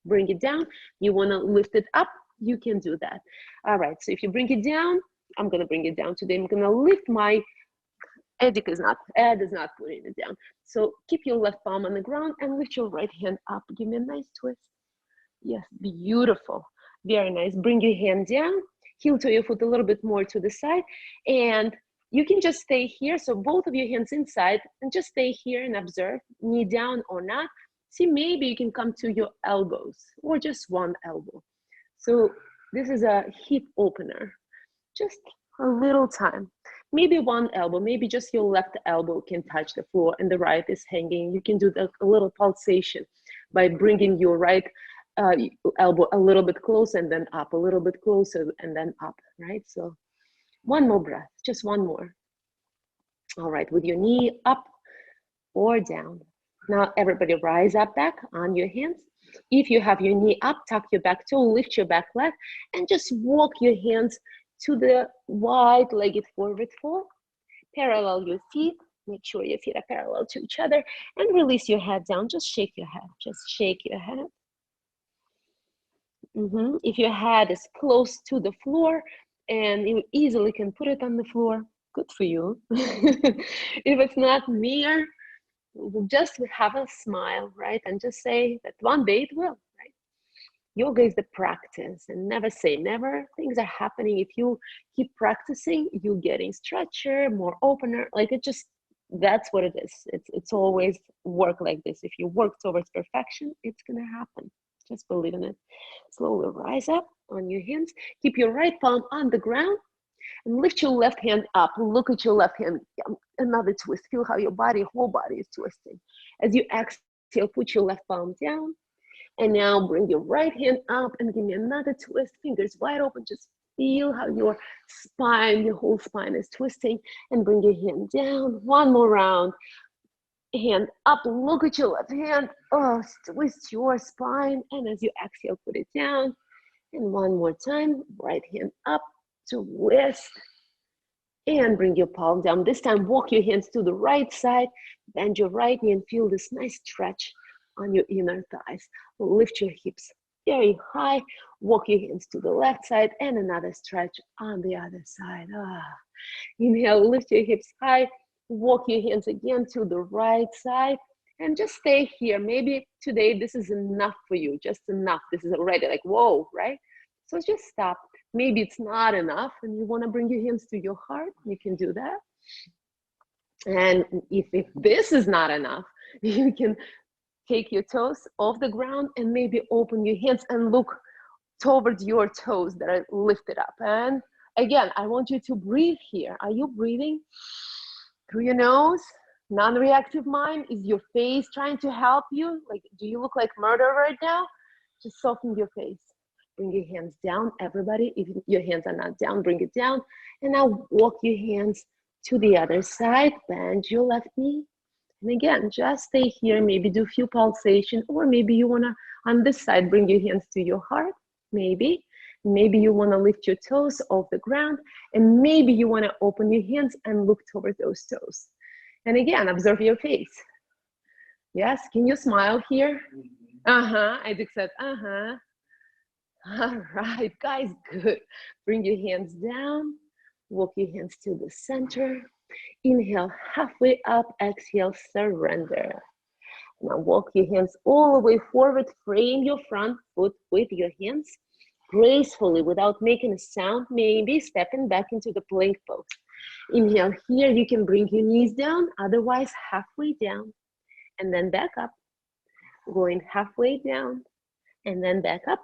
Bring it down. You want to lift it up? You can do that. All right, so if you bring it down, I'm going to bring it down today. I'm going to lift my, Ed is not putting it down. So keep your left palm on the ground and lift your right hand up. Give me a nice twist. Yes, beautiful. Very nice. Bring your hand down. Heel to your foot a little bit more to the side. And you can just stay here. So both of your hands inside and just stay here and observe, knee down or not. See, maybe you can come to your elbows or just one elbow. So this is a hip opener. Just a little time. Maybe one elbow, maybe just your left elbow can touch the floor and the right is hanging. You can do a little pulsation by bringing your right elbow a little bit closer and then up, a little bit closer and then up, right? So one more breath, just one more. All right, with your knee up or down. Now everybody rise up back on your hands. If you have your knee up, tuck your back toe, lift your back leg, and just walk your hands to the wide-legged forward fold. Parallel your feet. Make sure your feet are parallel to each other, and release your head down. Just shake your head. Just shake your head. If your head is close to the floor and you easily can put it on the floor, good for you. If it's not near, just have a smile, right? And just say that one day it will, right? Yoga is the practice, and never say never. Things are happening. If you keep practicing, you're getting stretcher, more opener. Like it just, that's what it is. It's always work like this. If you work towards perfection, it's gonna happen. Just believe in it. Slowly rise up on your hands. Keep your right palm on the ground and lift your left hand up. Look at your left hand. Another twist. Feel how your whole body is twisting. As you exhale, put your left palm down. And now bring your right hand up and give me another twist. Fingers wide open. Just feel how your spine, your whole spine is twisting. And bring your hand down. One more round. Hand up, look at your left hand. Oh, twist your spine. And as you exhale, put it down. And one more time, right hand up, twist. And bring your palm down. This time, walk your hands to the right side. Bend your right knee and feel this nice stretch on your inner thighs. Lift your hips very high. Walk your hands to the left side and another stretch on the other side. Inhale, lift your hips high. Walk your hands again to the right side and just stay here. Maybe today this is enough for you, just enough. This is already like, whoa, right? So just stop. Maybe it's not enough and you want to bring your hands to your heart, you can do that. And if this is not enough, you can take your toes off the ground and maybe open your hands and look towards your toes that are lifted up. And again, I want you to breathe here. Are you breathing through your nose? Non-reactive mind. Is your face trying to help you? Like, do you look like murder right now? Just soften your face. Bring your hands down, everybody. If your hands are not down, bring it down. And now walk your hands to the other side. Bend your left knee. And again, just stay here. Maybe do a few pulsation, or maybe you wanna, on this side, bring your hands to your heart. Maybe you wanna lift your toes off the ground, and maybe you wanna open your hands and look toward those toes. And again, observe your face. Yes, can you smile here? I just said, All right, guys, good. Bring your hands down, walk your hands to the center. Inhale, halfway up, exhale, surrender. Now walk your hands all the way forward, frame your front foot with your hands gracefully without making a sound, maybe stepping back into the plank pose. Inhale here, you can bring your knees down, otherwise halfway down, and then back up. Going halfway down, and then back up.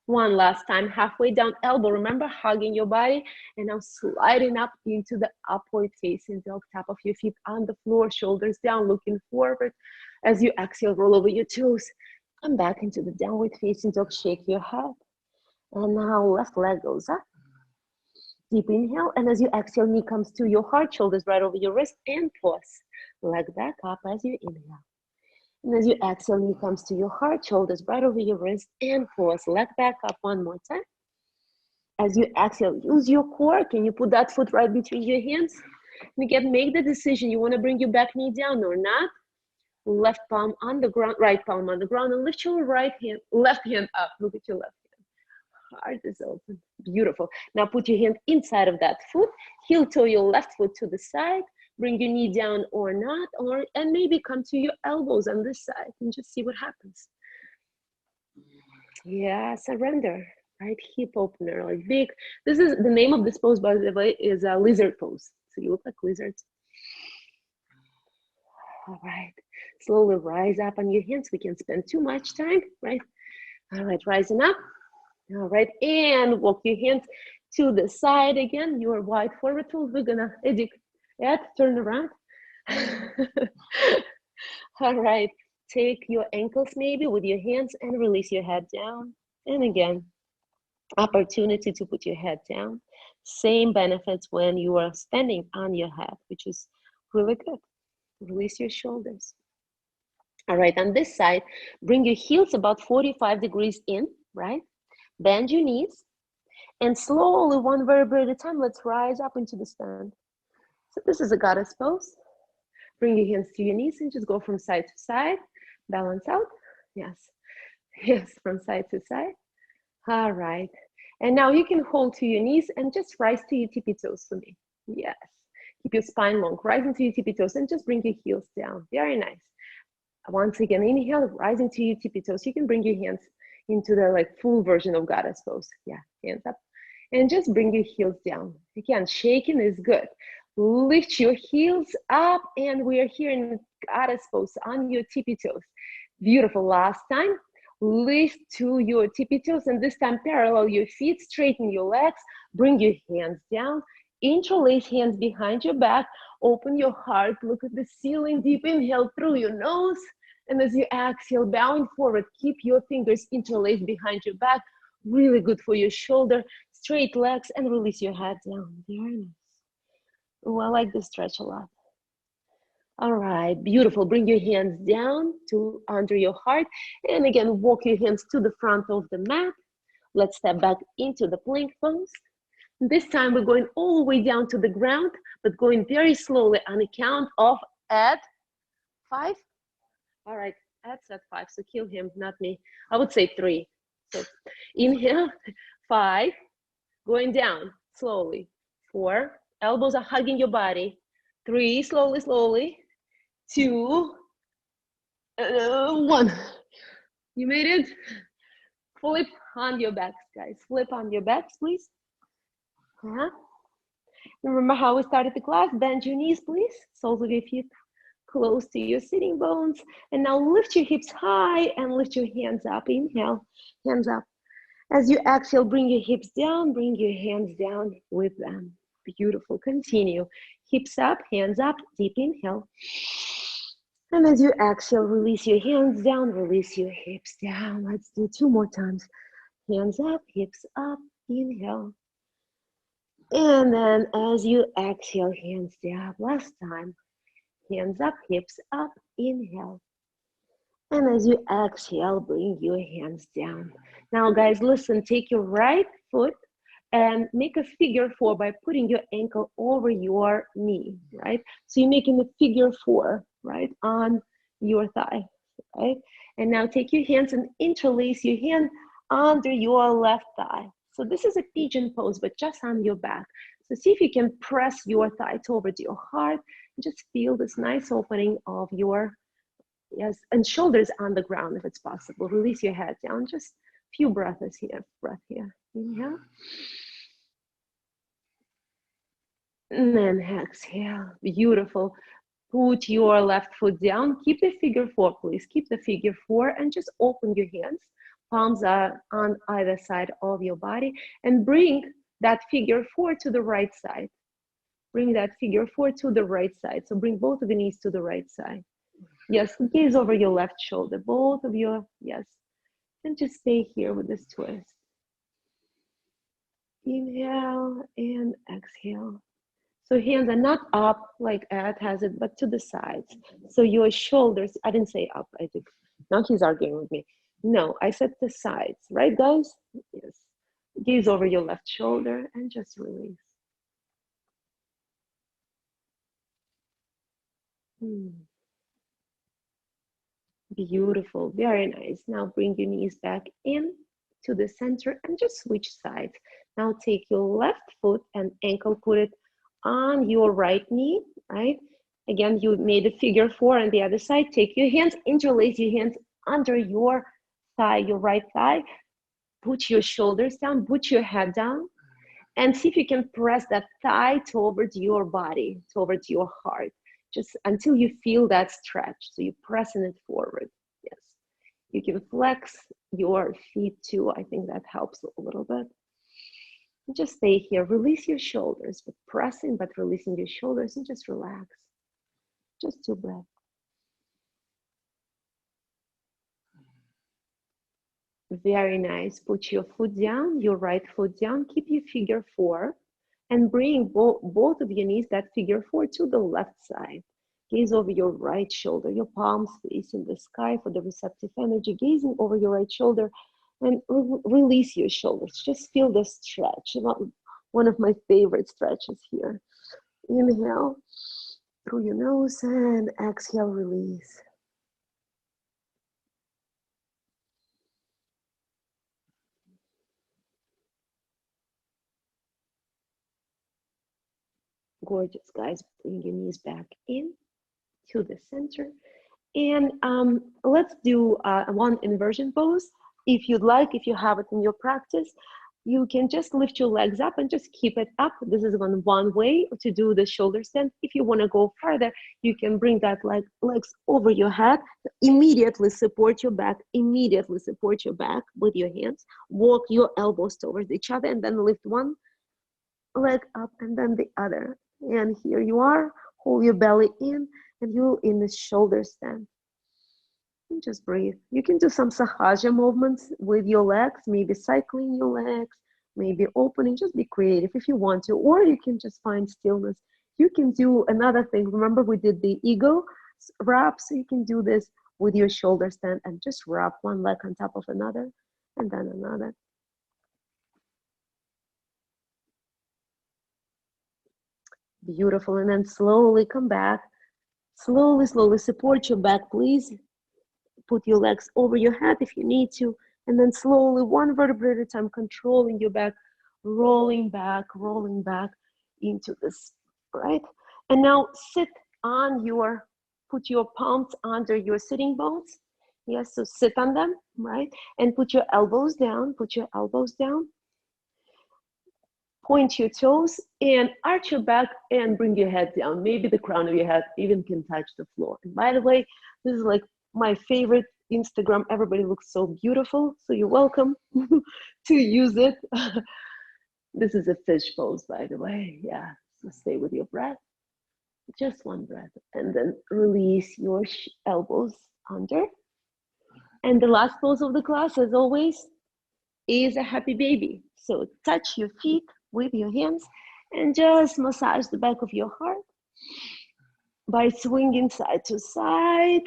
One last time, halfway down, elbow. Remember, hugging your body, and now sliding up into the upward facing dog. Top of your feet on the floor, shoulders down, looking forward. As you exhale, roll over your toes. Come back into the downward facing dog. Shake your head. And now left leg goes up. Deep inhale, and as you exhale, knee comes to your heart, shoulders right over your wrist, and pause. Leg back up as you inhale. And as you exhale, knee comes to your heart, shoulders right over your wrist, and pause. Leg back up one more time. As you exhale, use your core. Can you put that foot right between your hands? And again, make the decision. You want to bring your back knee down or not? Left palm on the ground, right palm on the ground, and lift your left hand up. Look at your left hand. Heart is open. Beautiful. Now put your hand inside of that foot. Heel toe your left foot to the side. Bring your knee down or not, and maybe come to your elbows on this side and just see what happens. Yeah, surrender, right? Hip opener, like big. This is the name of this pose, by the way, is a lizard pose. So you look like lizards. All right, slowly rise up on your hands. We can spend too much time, right? All right, rising up. All right, and walk your hands to the side again. Your wide forward fold. We're gonna turn around. All right, take your ankles maybe with your hands and release your head down. And again, opportunity to put your head down. Same benefits when you are standing on your head, which is really good. Release your shoulders. All right, on this side, bring your heels about 45 degrees in, right? Bend your knees, and slowly, one vertebra at a time, let's rise up into the stand. So this is a goddess pose. Bring your hands to your knees and just go from side to side. Balance out. Yes. Yes, from side to side. All right. And now you can hold to your knees and just rise to your tippy toes for me. Yes. Keep your spine long. Rise into your tippy toes and just bring your heels down. Very nice. Once again, inhale, rising to your tippy toes. You can bring your hands into the like full version of goddess pose. Yeah, hands up. And just bring your heels down. Again, shaking is good. Lift your heels up, and we are here in goddess pose on your tippy toes. Beautiful. Last time. Lift to your tippy toes, and this time parallel your feet, straighten your legs, bring your hands down, interlace hands behind your back, open your heart, look at the ceiling, deep inhale through your nose, and as you exhale, bowing forward, keep your fingers interlaced behind your back, really good for your shoulder, straight legs, and release your head down. Very nice. Oh, I like this stretch a lot. All right, beautiful. Bring your hands down to under your heart. And again, walk your hands to the front of the mat. Let's step back into the plank pose. This time we're going all the way down to the ground, but going very slowly on a count of at 5. All right, Ed's at 5, so kill him, not me. I would say 3. So inhale, 5, going down slowly. 4, elbows are hugging your body. 3, slowly, slowly. 2, 1. You made it. Flip on your backs, guys. Flip on your backs, please. Remember how we started the class? Bend your knees, please. Soles of your feet close to your sitting bones. And now lift your hips high and lift your hands up. Inhale, hands up. As you exhale, bring your hips down, bring your hands down with them. Beautiful. Continue. Hips up, hands up, deep inhale. And as you exhale, release your hands down, release your hips down. Let's do 2 more times. Hands up, hips up, inhale. And then as you exhale, hands down. Last time. Hands up, hips up, inhale. And as you exhale, bring your hands down. Now, guys, listen, take your right foot and make a figure 4 by putting your ankle over your knee, right? So you're making a figure 4, right, on your thigh, right? And now take your hands and interlace your hand under your left thigh. So this is a pigeon pose, but just on your back. So see if you can press your thigh toward your heart. Just feel this nice opening of your, yes, and shoulders on the ground if it's possible. Release your head down. Just a few breaths here. Breath here. Inhale. And then exhale. Beautiful. Put your left foot down. Keep the figure 4, please. Keep the figure 4 and just open your hands. Palms are on either side of your body and bring that figure 4 to the right side. Bring that figure 4 to the right side. So bring both of the knees to the right side. Yes, gaze over your left shoulder. Both of your, yes. And just stay here with this twist. Inhale and exhale. So hands are not up like Ed has it, but to the sides. So your shoulders, I didn't say up, I think. Now he's arguing with me. No, I said the sides, right guys? Yes. Gaze over your left shoulder and just release. Beautiful, very nice. Now bring your knees back in to the center and just switch sides. Now take your left foot and ankle, put it on your right knee, right? Again, you made a figure 4 on the other side. Take your hands, interlace your hands under your thigh, your right thigh. Put your shoulders down, put your head down, and see if you can press that thigh towards your body, towards your heart, just until you feel that stretch. So you're pressing it forward. Yes. You can flex your feet too. I think that helps a little bit. Just stay here. Release your shoulders, but pressing, but releasing your shoulders, and just relax. Just 2 breaths. Very nice. Put your foot down, your right foot down. Keep your figure 4 and bring both of your knees, that figure 4, to the left side. Gaze over your right shoulder, your palms facing the sky for the receptive energy, gazing over your right shoulder, and release your shoulders. Just feel the stretch. One of my favorite stretches here. Inhale through your nose and exhale, release. Gorgeous, guys. Bring your knees back in to the center. And let's do one inversion pose. If you'd like, if you have it in your practice, you can just lift your legs up and just keep it up. This is one way to do the shoulder stand. If you want to go further, you can bring that legs over your head. Immediately support your back. Immediately support your back with your hands. Walk your elbows towards each other and then lift one leg up and then the other. And here you are. Hold your belly in and you in the shoulder stand. And just breathe. You can do some sahaja movements with your legs, maybe cycling your legs, maybe opening. Just be creative if you want to, or you can just find stillness. You can do another thing. Remember, we did the ego wrap, so you can do this with your shoulder stand and just wrap one leg on top of another and then another. Beautiful. And then slowly come back. Slowly, slowly support your back, please. Put your legs over your head if you need to. And then slowly, one vertebra at a time, controlling your back, rolling back into this, right? And now sit on your, put your palms under your sitting bones. Yes, so sit on them, right? And put your elbows down, point your toes and arch your back and bring your head down. Maybe the crown of your head even can touch the floor. And by the way, this is like my favorite Instagram. Everybody looks so beautiful. So you're welcome to use it. This is a fish pose, by the way. Yeah, so stay with your breath. Just one breath. And then release your elbows under. And the last pose of the class, as always, is a happy baby. So touch your feet with your hands and just massage the back of your heart by swinging side to side.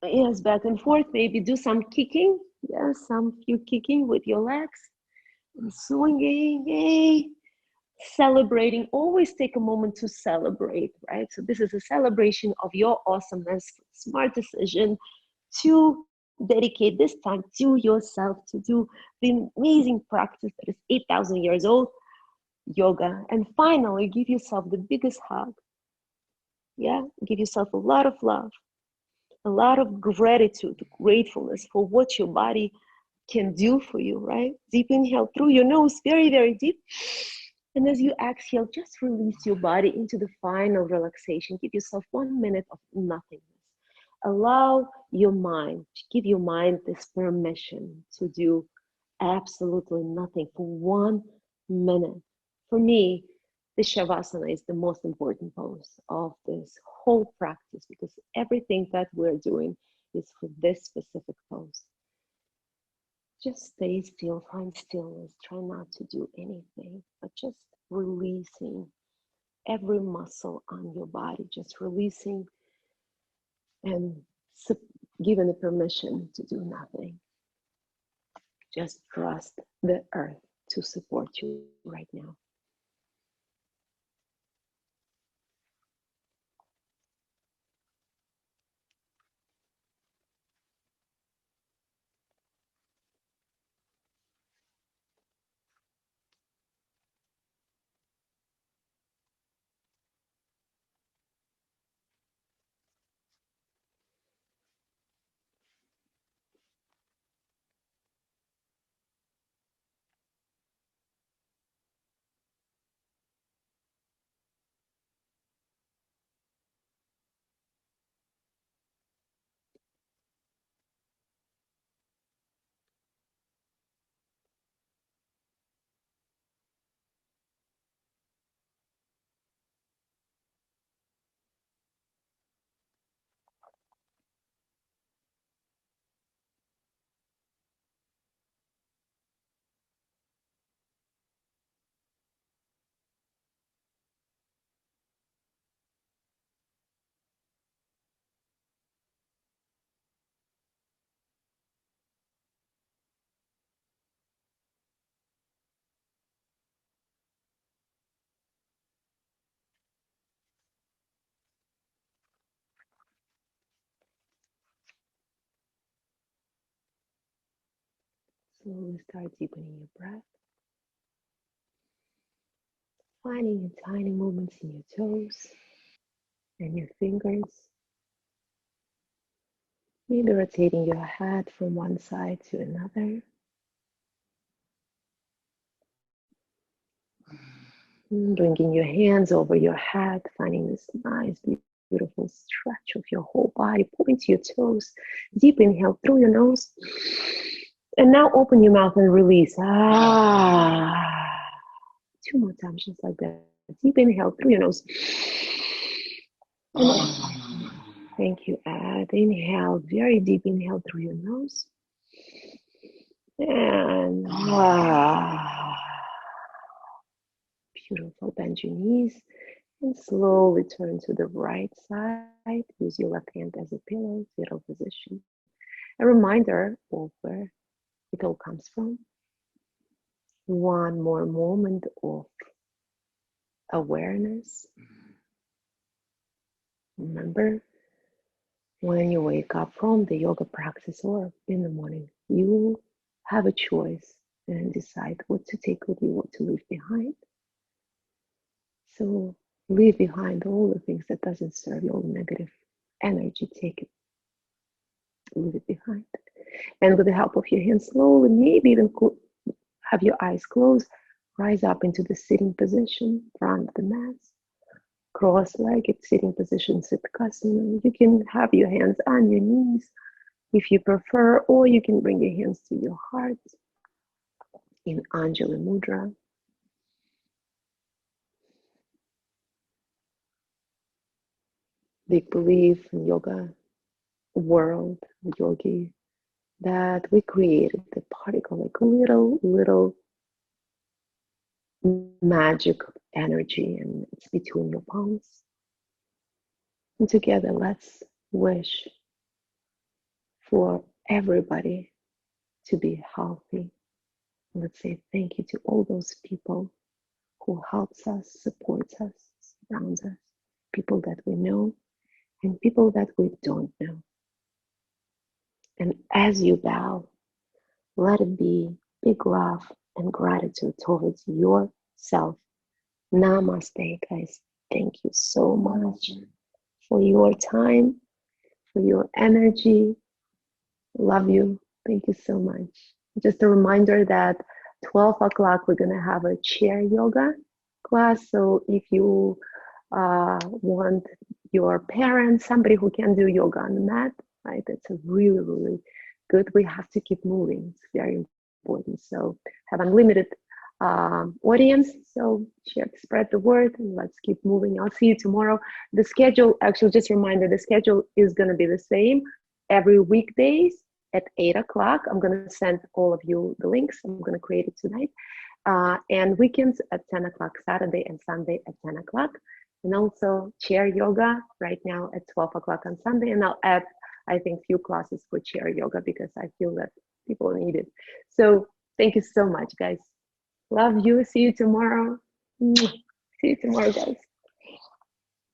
Yes, back and forth. Maybe do some kicking. Yes, some few kicking with your legs. And swinging, yay. Celebrating. Always take a moment to celebrate, right? So this is a celebration of your awesomeness, smart decision to dedicate this time to yourself, to do the amazing practice that is 8,000 years old, yoga. And finally, give yourself the biggest hug. Yeah, give yourself a lot of love, a lot of gratitude, gratefulness for what your body can do for you, right? Deep inhale through your nose, very, very deep. And as you exhale, just release your body into the final relaxation. Give yourself 1 minute of nothingness. Allow your mind, give your mind this permission to do absolutely nothing for 1 minute. For me, the Shavasana is the most important pose of this whole practice because everything that we're doing is for this specific pose. Just stay still, find stillness, try not to do anything, but just releasing every muscle on your body, just releasing and given the permission to do nothing. Just trust the earth to support you right now. Slowly start deepening your breath. Finding tiny movements in your toes and your fingers. Maybe rotating your head from one side to another. Bringing your hands over your head, finding this nice, beautiful stretch of your whole body. Point to your toes. Deep inhale through your nose. And now open your mouth and release. Ah. 2 more times, just like that. Deep inhale through your nose. Thank you. Inhale, very deep inhale through your nose. And beautiful. Bend your knees and slowly turn to the right side. Use your left hand as a pillow, fetal position. A reminder of where it all comes from. One more moment of awareness. Remember, when you wake up from the yoga practice or in the morning, you have a choice and decide what to take with you, what to leave behind. So leave behind all the things that doesn't serve you, all the negative energy, take it, leave it behind. And with the help of your hands, slowly, maybe even have your eyes closed, rise up into the sitting position, front of the mat. Cross-legged sitting position, Siddhasana. You can have your hands on your knees if you prefer, or you can bring your hands to your heart in Anjali Mudra. Big belief in yoga world, yogi, that we created the particle, like a little magic energy, and it's between your palms. And together, let's wish for everybody to be healthy. Let's say thank you to all those people who helps us, supports us, surrounds us, people that we know and people that we don't know. And as you bow, let it be big love and gratitude towards yourself. Namaste, guys. Thank you so much for your time, for your energy. Love you. Thank you so much. Just a reminder that 12 o'clock, we're going to have a chair yoga class. So if you want your parents, somebody who can do yoga on the mat, right? That's a really good. We have to keep moving. It's very important. So have unlimited audience. So spread the word and let's keep moving. I'll see you tomorrow. The schedule, actually, just a reminder, the schedule is going to be the same every weekdays at 8 o'clock. I'm going to send all of you the links. I'm going to create it tonight. And weekends at 10 o'clock, Saturday and Sunday at 10 o'clock. And also chair yoga right now at 12 o'clock on Sunday. And I'll add, I think, few classes for chair yoga because I feel that people need it. So thank you so much, guys. Love you. See you tomorrow. See you tomorrow, guys.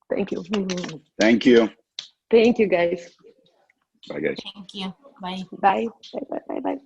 Thank you. Thank you. Thank you, guys. Bye, guys. Thank you. Bye. Bye. Bye.